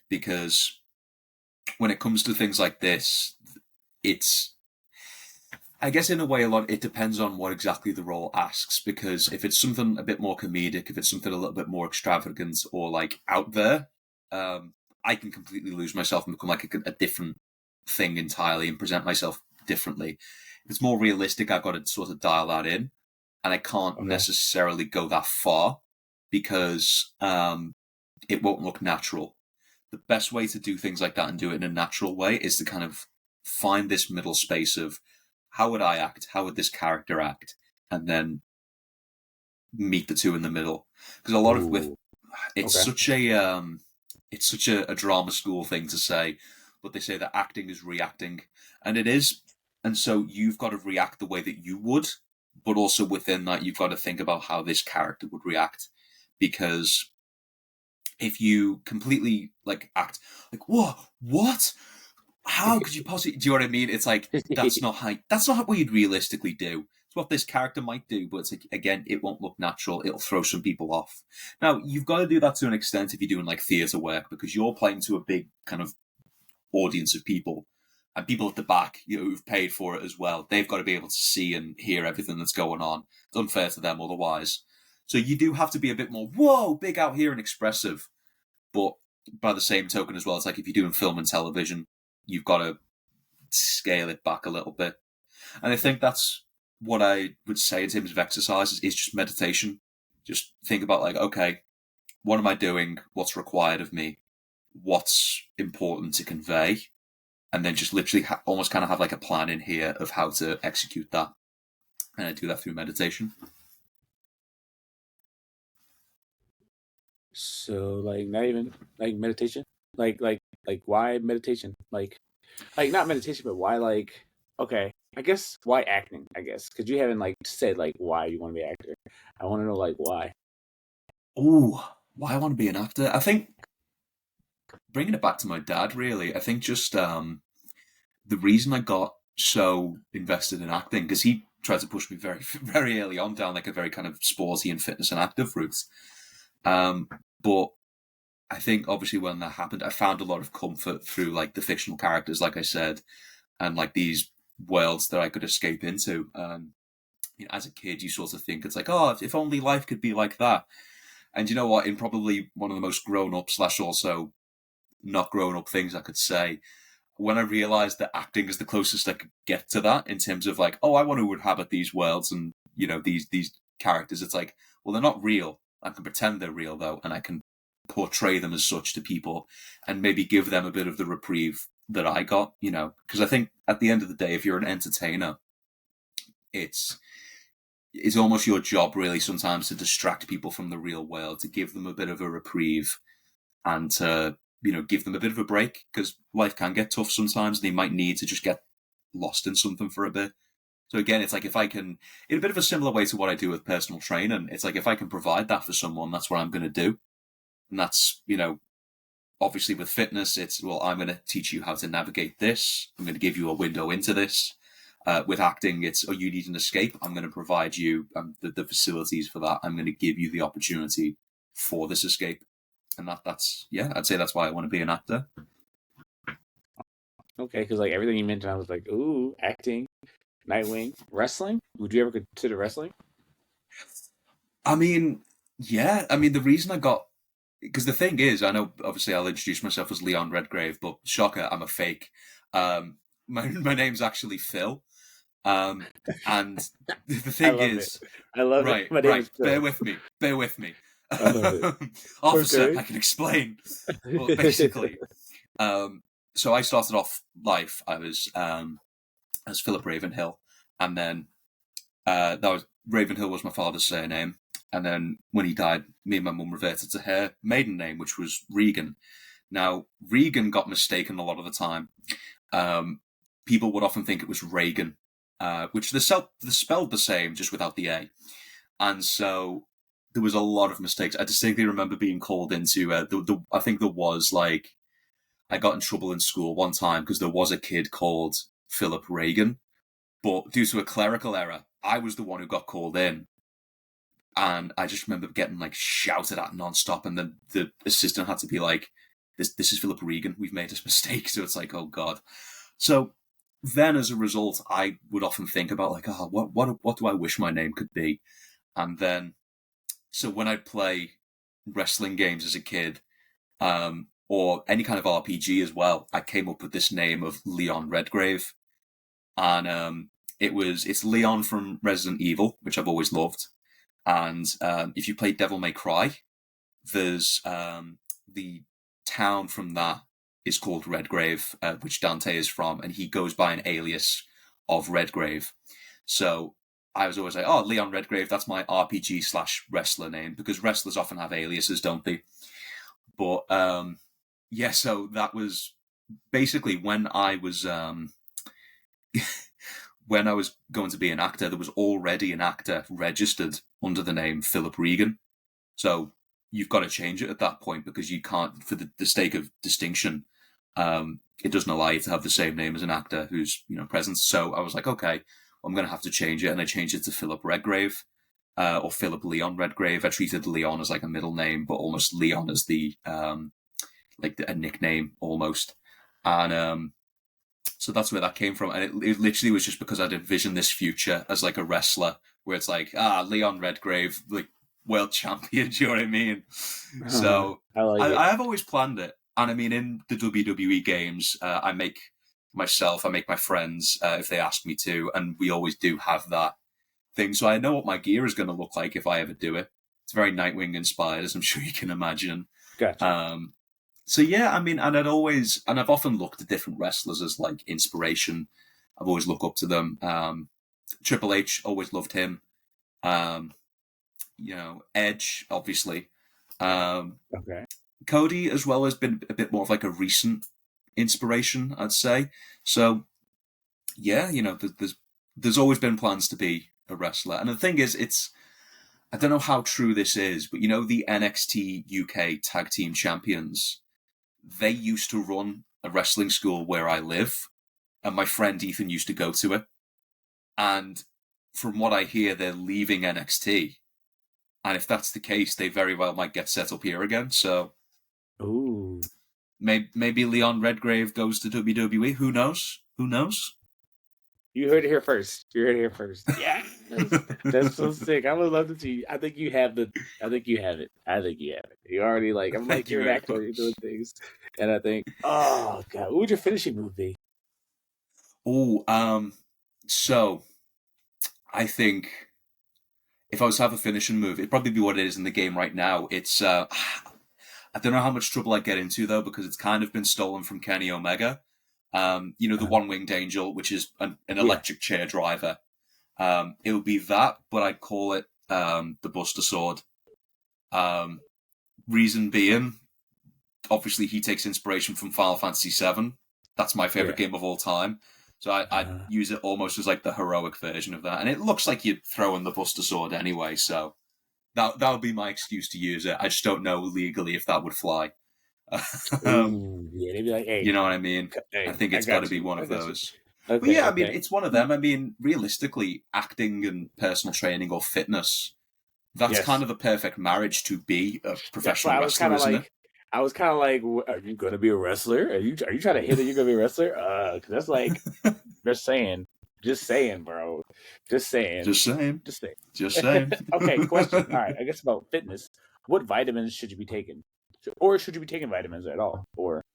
because when it comes to things like this, it's I guess in a way, it depends on what exactly the role asks. Because if it's something a bit more comedic, if it's something a little bit more extravagant or like out there, I can completely lose myself and become like a different thing entirely and present myself differently. If it's more realistic, I've got to sort of dial that in, and I can't Okay. necessarily go that far because it won't look natural. The best way to do things like that and do it in a natural way is to kind of find this middle space of how would I act? How would this character act? And then meet the two in the middle. Because a lot of Ooh. it's Okay. such a drama school thing to say, but they say that acting is reacting, and it is. And so you've got to react the way that you would, but also within that you've got to think about how this character would react, because if you completely like act like what how could you possibly do you know what I mean? It's like that's not what you'd realistically do. It's what this character might do, but it's like again, it won't look natural. It'll throw some people off. Now you've got to do that to an extent if you're doing like theatre work because you're playing to a big kind of audience of people. And people at the back, who've paid for it as well, they've got to be able to see and hear everything that's going on. It's unfair to them otherwise. So you do have to be a bit more, whoa, big out here and expressive. But by the same token as well, it's like if you're doing film and television, you've got to scale it back a little bit. And I think that's what I would say in terms of exercises is just meditation. Just think about like, okay, what am I doing? What's required of me? What's important to convey? And then just literally almost kind of have like a plan in here of how to execute that. And I do that through meditation. So like not even like meditation, like why meditation? Like not meditation, but why like okay. I guess why acting? I guess because you haven't like said like why you want to be an actor. I want to know like why. Oh, why I want to be an actor? I think bringing it back to my dad, really. I think just the reason I got so invested in acting because he tried to push me very, very early on down like a very kind of sporty and fitness and active route. But I think obviously when that happened, I found a lot of comfort through like the fictional characters, like I said, and like these worlds that I could escape into. You know, as a kid, you sort of think it's like, oh, if only life could be like that. And you know what? In probably one of the most grown up slash also not grown up things I could say, when I realized that acting is the closest I could get to that in terms of like, oh, I want to inhabit these worlds and you know these characters. It's like, well, they're not real. I can pretend they're real though, and I can portray them as such to people, and maybe give them a bit of the reprieve that I got. You know, because I think at the end of the day, if you're an entertainer, it's almost your job really sometimes to distract people from the real world, to give them a bit of a reprieve, and to you know give them a bit of a break because life can get tough sometimes. They might need to just get lost in something for a bit. So again, it's like if I can, in a bit of a similar way to what I do with personal training, it's like if I can provide that for someone, that's what I'm going to do. And that's, you know, obviously with fitness, it's, well, I'm going to teach you how to navigate this. I'm going to give you a window into this. With acting, it's, oh, you need an escape. I'm going to provide you the facilities for that. I'm going to give you the opportunity for this escape. And that's, yeah, I'd say that's why I want to be an actor. Okay, because like everything you mentioned, I was like, ooh, acting, Nightwing, wrestling. Would you ever consider wrestling? I mean, yeah, I mean, the reason I got, because the thing is, I know obviously I'll introduce myself as Leon Redgrave, but shocker, I'm a fake. My name's actually Phil. And the I thing love it. is, I love it. right, My name right, is bear Phil. with me, bear with me. I love it. Officer, Okay. I can explain. Well, basically, um, so I started off life, I was as Philip Ravenhill, and then that was Ravenhill was my father's surname. And then when he died, me and my mum reverted to her maiden name, which was Regan. Now, Regan got mistaken a lot of the time. Um, People would often think it was Reagan, which they're spelled the same, just without the A. And so there was a lot of mistakes. I distinctly remember being called into, I think there was like, I got in trouble in school one time because there was a kid called Philip Reagan, but due to a clerical error, I was the one who got called in. And I just remember getting like shouted at nonstop, and then the assistant had to be like, "This is Philip Regan. We've made this mistake." So it's like, oh god. So then, as a result, I would often think about like, oh, what do I wish my name could be? And then, so when I'd play wrestling games as a kid, or any kind of RPG as well, I came up with this name of Leon Redgrave, and it's Leon from Resident Evil, which I've always loved. And if you play Devil May Cry, there's the town from that is called Redgrave, which Dante is from, and he goes by an alias of Redgrave. So I was always like, oh, Leon Redgrave, that's my RPG slash wrestler name, because wrestlers often have aliases, don't they? But yeah, so that was basically when I was when I was going to be an actor, there was already an actor registered under the name Philip Regan. So you've got to change it at that point because you can't, for the sake of distinction, it doesn't allow you to have the same name as an actor who's present. So I was like, okay, I'm going to have to change it, and I changed it to Philip Redgrave, or Philip Leon Redgrave. I treated Leon as like a middle name, but almost Leon as the a nickname almost, and so that's where that came from. And it literally was just because I'd envisioned this future as like a wrestler where it's like, Leon Redgrave, like world champion, do you know what I mean? So I like it. I have always planned it. And I mean, in the WWE games, I make my friends, if they ask me to, and we always do have that thing. So I know what my gear is going to look like if I ever do it. It's very Nightwing inspired, as I'm sure you can imagine. Gotcha. So yeah, I mean, and I've often looked at different wrestlers as like inspiration. I've always looked up to them. Triple H, always loved him. Um, Edge, obviously. Okay. Cody as well has been a bit more of like a recent inspiration, I'd say. So yeah, there's always been plans to be a wrestler, and the thing is, I don't know how true this is, but the NXT UK Tag Team Champions, they used to run a wrestling school where I live, and my friend Ethan used to go to it. And from what I hear, they're leaving NXT. And if that's the case, they very well might get set up here again. So, Ooh, maybe Leon Redgrave goes to WWE. Who knows? Who knows? you heard it here first. You heard it here first. Yeah, that's so sick. I would love to see. I think you have it. I think you have it. You already like. I'm like you're an actor. You're doing things, and I think, oh god, what would your finishing move be? Oh, so I think if I was to have a finishing move, it'd probably be what it is in the game right now. It's I don't know how much trouble I get into though, because it's kind of been stolen from Kenny Omega. The one-winged angel, which is an electric chair driver. It would be that, but I'd call it the Buster Sword. Reason being, obviously he takes inspiration from Final Fantasy VII. That's my favorite game of all time. So I'd use it almost as like the heroic version of that. And it looks like you're throwing the Buster Sword anyway, so that would be my excuse to use it. I just don't know legally if that would fly. Ooh, yeah, they'd be like, hey, you know what I mean? hey, I think it's got to be one of those. Okay, But yeah, I mean, it's one of them. I mean, realistically, acting and personal training or fitness, that's kind of the perfect marriage to be a professional wrestler, isn't it? I was kind of like, are you going to be a wrestler? Are you trying to hit that you're going to be a wrestler? Because that's like, just saying, bro. Just saying. Okay, question. All right, I guess about fitness. What vitamins should you be taking? Or should you be taking vitamins at all? Or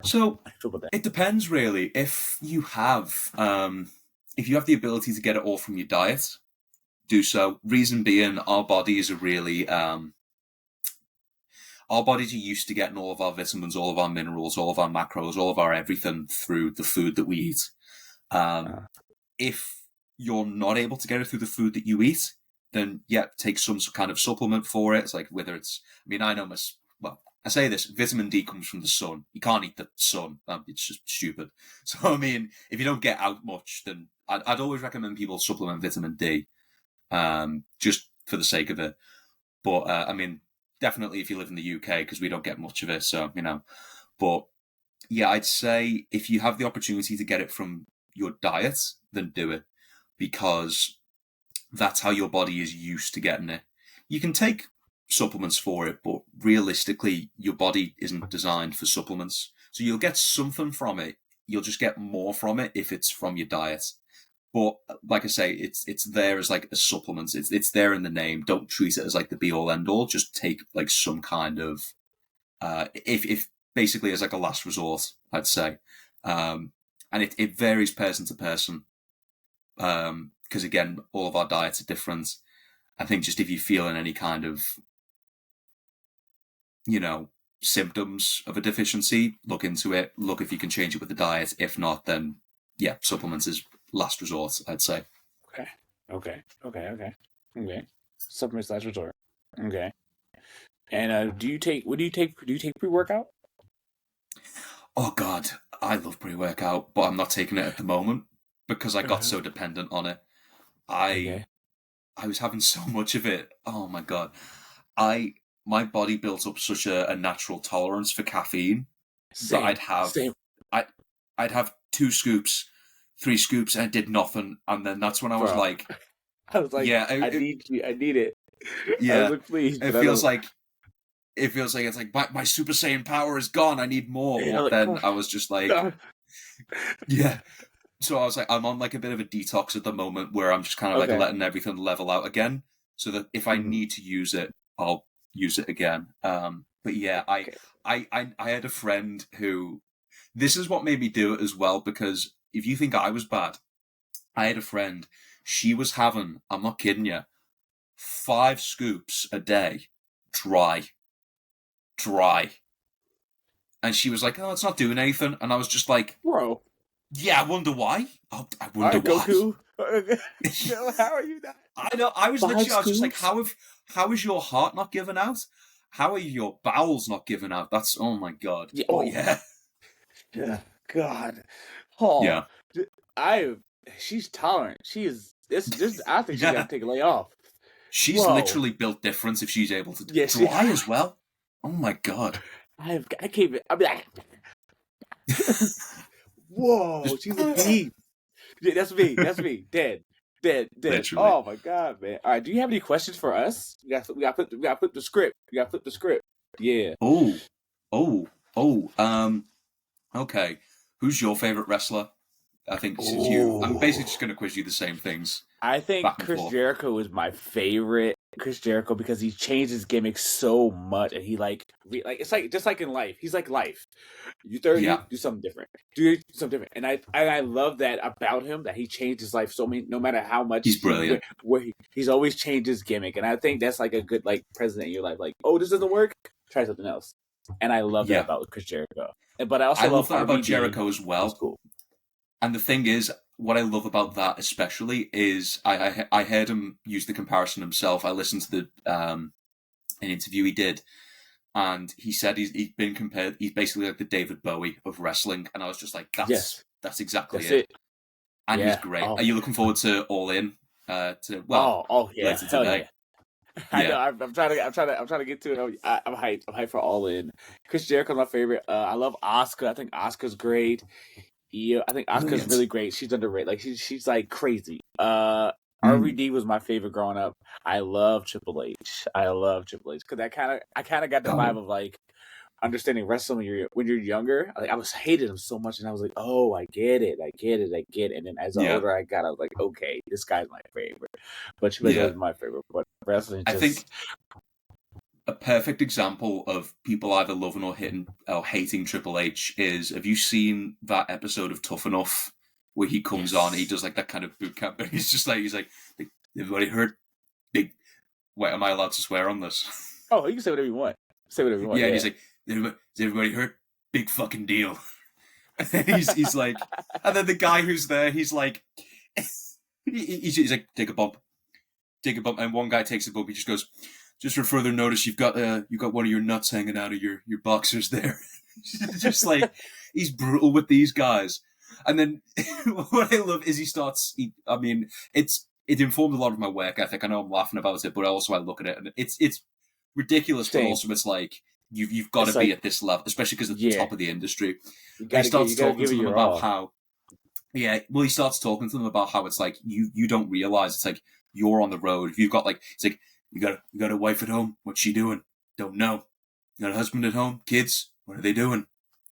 so I feel about that. It depends, really. If you have the ability to get it all from your diet, do so. Reason being, our bodies are really our bodies are used to getting all of our vitamins, all of our minerals, all of our macros, all of our everything through the food that we eat. If you're not able to get it through the food that you eat, then take some kind of supplement for it. It's like whether it's, I know I say this, vitamin D comes from the sun. You can't eat the sun. It's just stupid. So, if you don't get out much, then I'd always recommend people supplement vitamin D, just for the sake of it. But, definitely if you live in the UK, because we don't get much of it, so, But, yeah, I'd say if you have the opportunity to get it from your diet, then do it. Because that's how your body is used to getting it. You can take supplements for it, but realistically, your body isn't designed for supplements. So you'll get something from it. You'll just get more from it if it's from your diet. But like I say, it's there as like a supplement. It's there in the name. Don't treat it as like the be all end all. Just take like some kind of if basically as like a last resort, I'd say. And it varies person to person. Because again, all of our diets are different. I think just if you're feeling any kind of symptoms of a deficiency, look into it. Look if you can change it with the diet. If not, then supplements is last resort, I'd say. Okay. Supplements last resort. Okay. And do you take pre-workout? Oh God, I love pre-workout, but I'm not taking it at the moment because I got so dependent on it. I was having so much of it. Oh my God. My body built up such a natural tolerance for caffeine that I'd have 2 scoops, 3 scoops, and it did nothing. And then that's when I was like, I need it. Yeah, like, please. It feels like it's like my Super Saiyan power is gone. I need more. Yeah, but then I was just like, yeah. So I was like, I'm on like a bit of a detox at the moment where I'm just kind of like letting everything level out again, so that if I need to use it, I'll use it again. But yeah, I had a friend who, this is what made me do it as well, because if you think I was bad, I had a friend, she was having, I'm not kidding you, 5 scoops a day, dry. And she was like, oh, it's not doing anything. And I was just like, bro, yeah, I wonder why. I wonder why. Goku. How are you not? I know. I was just like, how is your heart not giving out? How are your bowels not giving out? That's, oh my God. Yeah. Oh yeah. Yeah. God. Oh. Yeah. She's tolerant. She is. This. I think she got Yeah. to take a lay off. She's Whoa. literally built different if she's able to Yeah. dry as well. Oh my god. I can't. I'm like, whoa. Just She's a beast. Yeah, that's me. That's me. Dead. Dead. Dead. literally. Oh my god, man. All right. Do you have any questions for us? We got to flip the script. We got to flip the script. Yeah. Oh. Oh. Oh. Okay. Who's your favorite wrestler? I think since I'm basically just going to quiz you the same things I think back and Chris forth. Jericho is my favorite. Chris Jericho because he changed his gimmick so much, and he like it's like just like in life. He's like life. You 30, Yeah. do something different. Do something different, and I love that about him that he changed his life so many. No matter how much He's brilliant. He's always changed his gimmick, and I think that's like a good like president in your life. Like, oh, this doesn't work. Try something else, and I love that about Chris Jericho. But I also I love that about RVD. Jericho as well. That's cool. And the thing is, what I love about that especially is I heard him use the comparison himself. I listened to an interview he did, and he said he's been compared. He's basically like the David Bowie of wrestling, and I was just like, that's exactly That's it. it. And Yeah. he's great. Oh. Are you looking forward to All In? Yeah. Later Hell today. yeah. I know. I'm trying to get to it. I'm hyped. I'm hyped for All In. Chris Jericho's my favorite. I love Asuka. I think Asuka's great. Yeah, I think Asuka's really great. She's underrated. Like she's like crazy. RVD was my favorite growing up. I love Triple H. Because I kind of got the vibe of like understanding wrestling when you're younger. Like I was hated him so much, and I was like, oh, I get it. And then as the older I got, I was like, okay, this guy's my favorite. But Triple H was my favorite. But wrestling, I think a perfect example of people either loving or hating Triple H is, have you seen that episode of Tough Enough where he comes on, he does like that kind of boot camp, and he's like, everybody heard big. Wait, am I allowed to swear on this? Oh, you can say whatever you want. Yeah, and he's like, has everybody heard? Big fucking deal. And he's like, and then the guy who's there, he's like, he's like, take a bump, and one guy takes a bump. He just goes, just for further notice, you've got one of your nuts hanging out of your boxers there. Just like, he's brutal with these guys. And then what I love is it informed a lot of my work ethic. I know I'm laughing about it, but also I look at it and it's ridiculous. But also it's like you've got to be at this level, especially because at the top of the industry. He starts talking to them about how he starts talking to them about how it's like you don't realize it's like you're on the road. If you've got like, it's like you got a wife at home, what's she doing? Don't know. You got a husband at home, kids, what are they doing?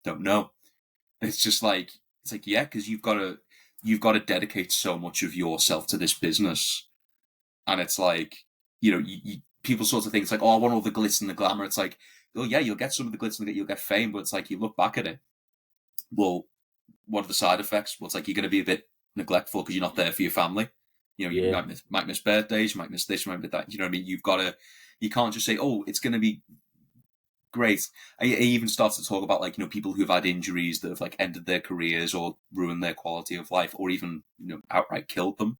Don't know. It's just like, it's like, yeah, because you've got to dedicate so much of yourself to this business, and it's like, people sort of think it's like, oh, I want all the glitz and the glamour. It's like, oh yeah, you'll get some of the glitz and you'll get fame, but it's like, you look back at it, well, what are the side effects? Well, it's like you're going to be a bit neglectful because you're not there for your family. You might miss birthdays, you might miss this, you might miss that. You know what I mean? You can't just say, oh, it's going to be great. I even started to talk about like, people who've had injuries that have like ended their careers or ruined their quality of life, or even outright killed them.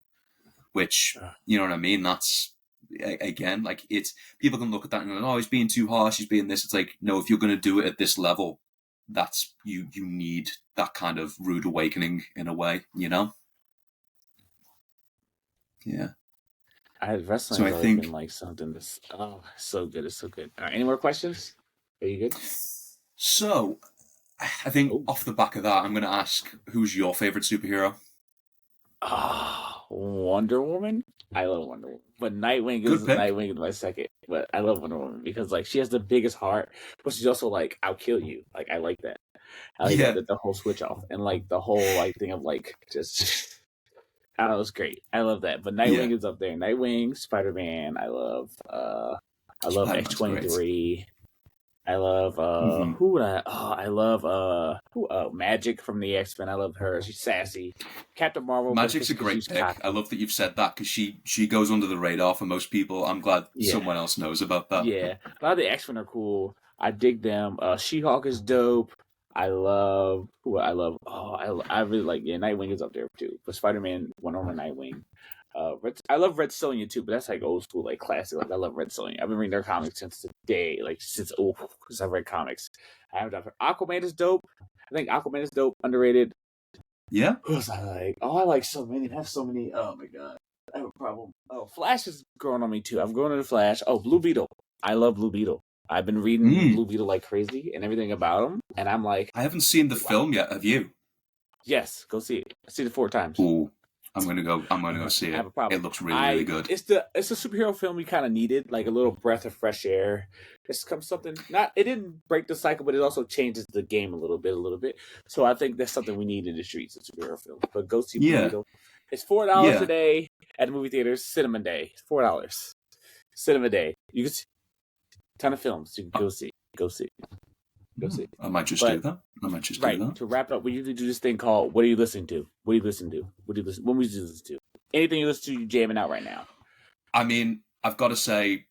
Which, you know what I mean? That's, again, like, it's, people can look at that and go, oh, he's being too harsh, he's being this. It's like, no, if you're going to do it at this level, that's you need that kind of rude awakening in a way, Yeah. Wrestling has always been like something that's so good. It's so good. All right, any more questions? Are you good? So, I think off the back of that, I'm going to ask, who's your favorite superhero? Wonder Woman. I love Wonder Woman, but Nightwing is my second. But I love Wonder Woman because like she has the biggest heart, but she's also like, I'll kill you. Like I like that. I like that, the whole switch off and like the whole like thing of like just. I don't know, it's great. I love that. But Nightwing is up there. Nightwing, Spider-Man. I love X-23. I love Magic from the X-Men. I love her. She's sassy. Captain Marvel. Magic's a great pick. I love that you've said that because she goes under the radar for most people. I'm glad someone else knows about that. Yeah. A lot of the X-Men are cool. I dig them. She-Hulk is dope. I really like, Nightwing is up there too. But Spider-Man, Wonder Woman, Nightwing. I love Red Sonja too, but that's like old school, like classic. Like I love Red Sonja. I've been reading their comics since the day, like since I've read comics. I haven't done Aquaman is dope. I think Aquaman is dope, underrated. Yeah. Who was I like? Oh, I like so many. I have so many. Oh my god, I have a problem. Oh, Flash is growing on me too. I'm growing into Flash. Oh, Blue Beetle. I love Blue Beetle. I've been reading Mm. Blue Beetle like crazy and everything about him, and I'm like, I haven't seen the wow. film yet. Have you? Yes, go see it. I see it 4 times. Ooh, I'm gonna go. I'm gonna go see I have it. a problem. It looks really, really good. It's a superhero film we kind of needed, like a little breath of fresh air. Just comes something not it didn't break the cycle, but it also changes the game a little bit. So I think that's something we need in the streets, a superhero film. But go see Blue Yeah, Beetle. It's $4 a yeah. day at the movie theaters. Cinema day. It's $4. Cinema day. You can see a ton of films. You can go see. Go see. Go see. I might just do But that. I might just do right, that. to wrap it up, we usually do this thing called "What are you listening to? What are you listening to? What do you listen? What music do you listen to? Anything you listen to, you jamming out right now." I mean, I've got to say,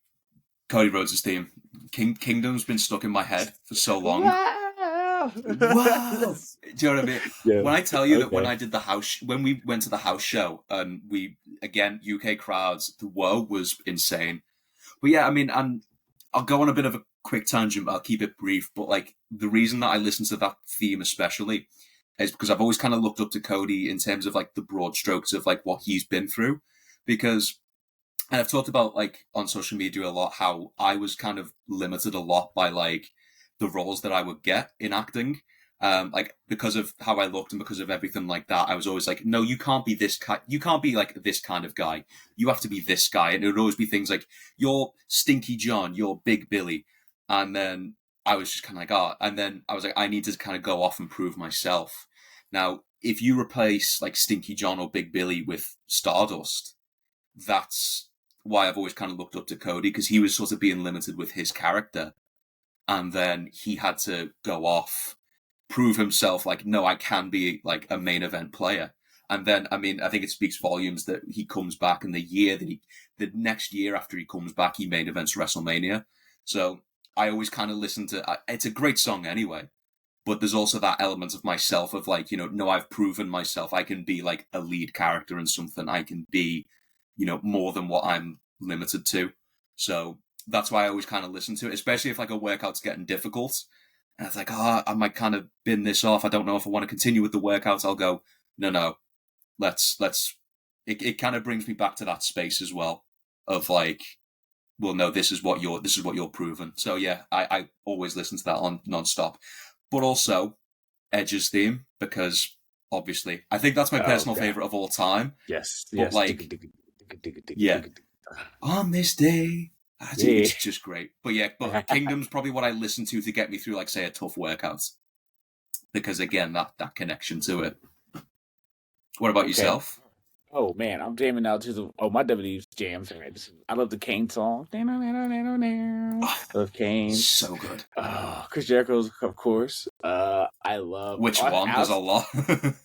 Cody Rhodes' theme, Kingdom's been stuck in my head for so long. Wow! Wow! Do you know what I mean? Yeah. When I tell you that when Okay. I did when we went to the house show, and we, again, UK crowds, the whoa was insane. But yeah, I mean, I'll go on a bit of a quick tangent, but I'll keep it brief. But like, the reason that I listen to that theme especially is because I've always kind of looked up to Cody in terms of like the broad strokes of like what he's been through. Because, and I've talked about like on social media a lot how I was kind of limited a lot by like the roles that I would get in acting. Like because of how I looked and because of everything like that, I was always like, no, you can't be this kind. You can't be like this kind of guy. You have to be this guy. And it would always be things like, you're Stinky John, you're Big Billy. And then I was just kind of like, oh, and then I was like, I need to kind of go off and prove myself. Now, if you replace like Stinky John or Big Billy with Stardust, that's why I've always kind of looked up to Cody, because he was sort of being limited with his character. And then he had to go off, prove himself like, no, I can be like a main event player. And then, I mean, I think it speaks volumes that he comes back, and the next year after he comes back, he main events WrestleMania. So I always kind of listen to, it's a great song anyway, but there's also that element of myself of like, no, I've proven myself. I can be like a lead character in something. I can be, more than what I'm limited to. So that's why I always kind of listen to it, especially if like a workout's getting difficult. And it's like, I might kind of bin this off. I don't know if I want to continue with the workouts. I'll go, no, let's. It kind of brings me back to that space as well of like, well, no, this is what you're proven. So yeah, I always listen to that on nonstop. But also Edge's theme, because obviously I think that's my Oh personal god. favorite of all time. Yes. But Yes. like, yeah, on this day, Yeah. it's just great. But yeah, but Kingdom's probably what I listen to get me through, like, say, a tough workout. Because again, that connection to it. What about Okay. yourself? Oh man, I'm jamming out to my W's jams. Right. I love the Kane song. I Oh, love Kane. so good. Chris Jericho's, of course. I love Which one? There's a lot.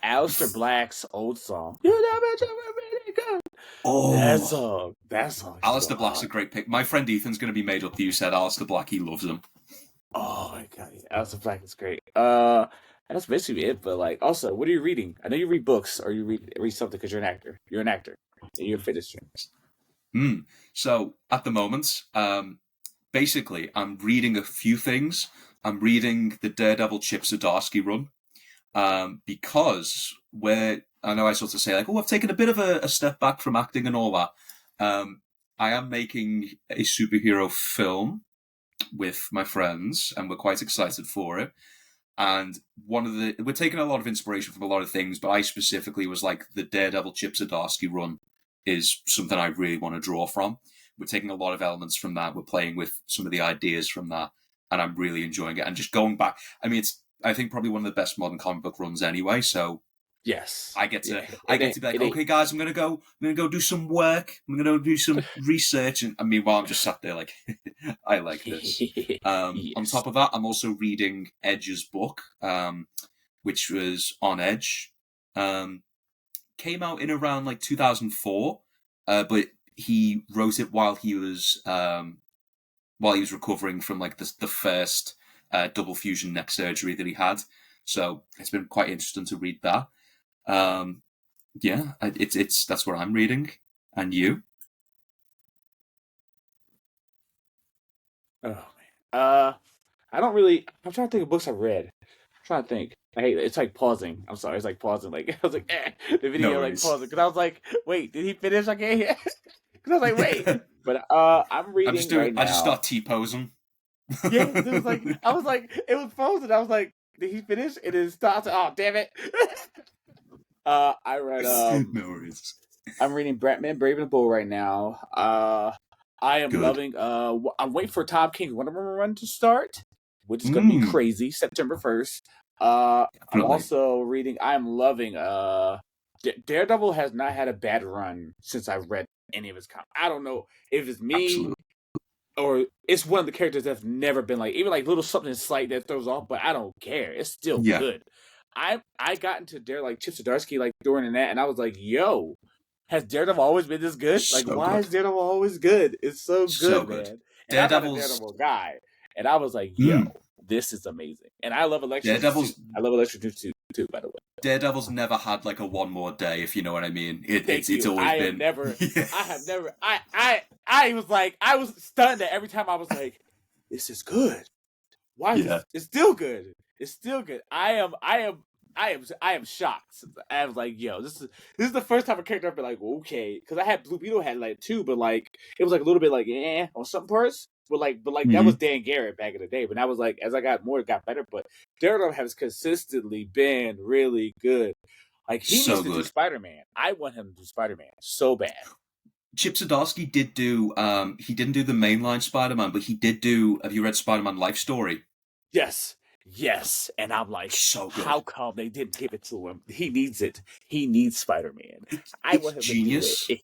Aleister Black's old song. You know, bitch, I'm really good. Oh, That song is so Alistair Black's a hard. great pick. My friend Ethan's going to be made up that you said Alistair Black. He loves him. Oh my god, yeah, Aleister Black is great. And that's basically it. But like, also, what are you reading? I know you read books or you read something because you're an actor. You're an actor. And you're a fitness trainer. So at the moment, basically, I'm reading a few things. I'm reading the Daredevil Chip Zdarsky run, because where I know I sort of say like, oh, I've taken a bit of a step back from acting and all that. I am making a superhero film with my friends, and we're quite excited for it. And we're taking a lot of inspiration from a lot of things, but I specifically was like, the Daredevil Chip Zdarsky run is something I really want to draw from. We're taking a lot of elements from that. We're playing with some of the ideas from that, and I'm really enjoying it. And just going back, I mean, it's, I think, probably one of the best modern comic book runs anyway. So Yes. I get to Yeah. I get to be like, It ain't. okay, guys, I'm gonna go do some work. I'm gonna go do some research, and I mean, while I'm just sat there like, I like this. On Yes. top of that, I'm also reading Edge's book, which was On Edge. Came out in around like 2004, but he wrote it while he was recovering from like the first double fusion neck surgery that he had. So it's been quite interesting to read that. Um, yeah, it's that's what I'm reading. And you? Oh man. I don't really. I'm trying to think of books I've read. trying to think. I hate it. It's like pausing. I'm sorry. It's like pausing. Like I was like, the video No like worries. pausing because I was like, wait, did he finish? I can't hear. Because I was like, wait. But I'm reading right I just now. start T-posing. Yeah, it was like I was like, it was frozen. I was like, did he finish? It is starts. Oh, damn it. I read No worries. I'm reading Batman Brave and the Bold right now. I am Good. loving I'm waiting for Tom King's Wonder Woman run to start, which is gonna be crazy, September 1st. I'm also reading I'm loving Daredevil has not had a bad run since I've read any of his comics. I don't know if it's me Absolutely. or it's one of the characters that's never been like even like little something slight that throws off, but I don't care. It's still good. I got into Dare like Chip Zdarsky like during that, and I was like, "Yo, has Daredevil always been this good? So Like, why good. is Daredevil always good? It's so good, man." And Daredevil's... I'm not a Daredevil guy, and I was like, "Yo, this is amazing." And I love Electro. I love Electro too, by the way. Daredevil's never had like a one more day, if you know what I mean. It's always I been. I was like, I was stunned that every time I was like, "This is good. Why is this? It's still good. It's still good." I am shocked. I was like, yo, this is the first time a character I've been like, okay, because I had Blue Beetle had like two, but like it was like a little bit like on some parts, but like that was Dan Garrett back in the day. But I was like, as I got more, it got better. But Daredevil has consistently been really good. Like he needs to do Spider-Man. I want him to do Spider-Man so bad. Chip Zdarsky did do. He didn't do the mainline Spider-Man, but he did do. Have you read Spider-Man Life Story? Yes, and I'm like, so good. How come they didn't give it to him? He needs it. He needs Spider-Man. I want him genius. to do it.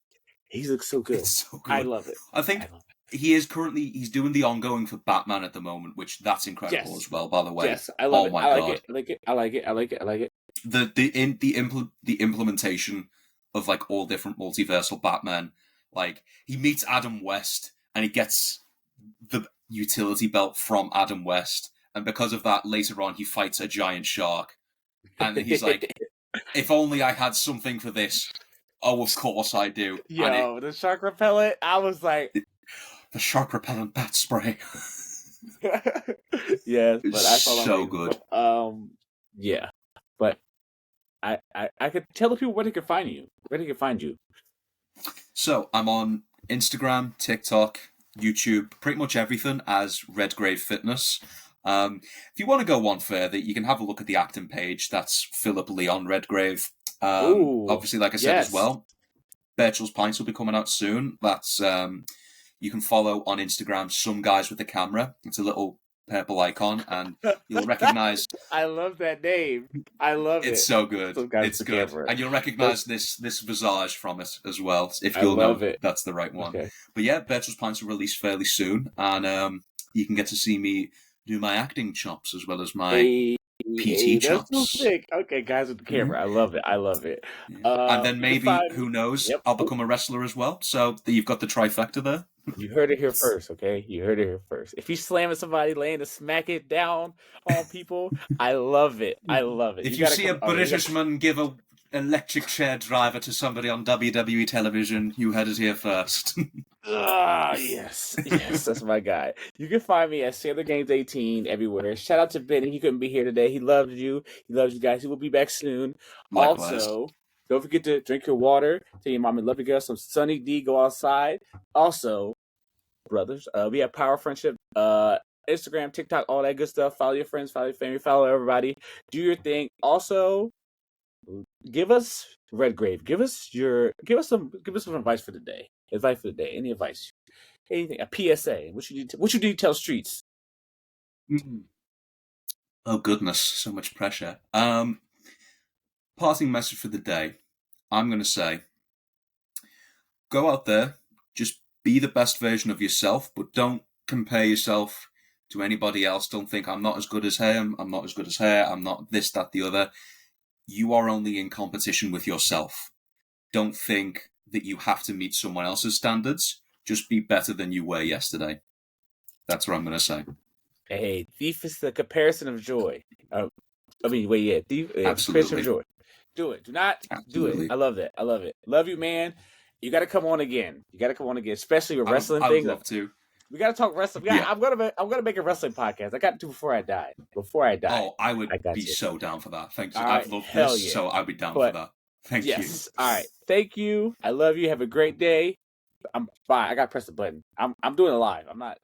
He looks so good. It's so good. I love it. I think he is currently he's doing the ongoing for Batman at the moment, which that's incredible as well. By the way, yes, I love it. My God. I like it. The implementation of like all different multiversal Batman. Like he meets Adam West and he gets the utility belt from Adam West. And because of that, later on, he fights a giant shark. And he's like, if only I had something for this. Oh, of course I do. Yo, the shark repellent, I was like... The shark repellent bat spray. Yes, but I saw so good. Yeah. But I could tell the people where they can find you. So, I'm on Instagram, TikTok, YouTube, pretty much everything as Redgrave Fitness. If you want to go one further, you can have a look at the acting page. That's Philip Leon Redgrave. Obviously, like I said as well, Birchall's Pints will be coming out soon. That's you can follow on Instagram Some Guys with the Camera. It's a little purple icon, and you'll recognize. I love that name. I love it. It's so good. It's good, and you'll recognize this visage from it as well. If you'll know that's the right one. Okay. But yeah, Birchall's Pints will release fairly soon, and you can get to see me do my acting chops as well as my PT chops. That's so sick. Okay, guys with the camera. I love it. Yeah. And then maybe, who knows, I'll become a wrestler as well. So you've got the trifecta there. You heard it here first, okay? You heard it here first. If you slamming somebody, laying to smack it down on people, I love it. If you see a Britishman give a electric chair driver to somebody on WWE television, you heard it here first. Yes, that's my guy. You can find me at Sailor Games 18 everywhere. Shout out to Benny. He couldn't be here today. He loves you. He loves you guys. He will be back soon. Likewise. Also, don't forget to drink your water. Tell your mom and love you girl some Sunny D. Go outside. Also, brothers, we have Power Friendship, Instagram, TikTok, all that good stuff. Follow your friends, follow your family, follow everybody. Do your thing. Also, give us Redgrave. Give us some advice for the day. Any advice? Anything? A PSA. What you need to tell streets? Oh goodness, so much pressure. Parting message for the day. I'm going to say, go out there, just be the best version of yourself, but don't compare yourself to anybody else. Don't think I'm not as good as him. I'm not as good as her. I'm not this, that, the other. You are only in competition with yourself. Don't think that you have to meet someone else's standards. Just be better than you were yesterday. That's what I'm going to say. Hey, thief is the comparison of joy. Thief, comparison of joy. Do it. Do not do it. I love that. Love you, man. You got to come on again. Especially with wrestling things. I would love to. We gotta talk wrestling. Yeah. I'm gonna make a wrestling podcast. I got to do before I die. Before I die. Oh, I would I got be you. so down for that. Thanks. All I've right, loved hell this, yeah. so I'd be down for But that. Thank you. yes, all right. Thank you. I love you. Have a great day. Bye. I gotta press the button. I'm doing it live. I'm not.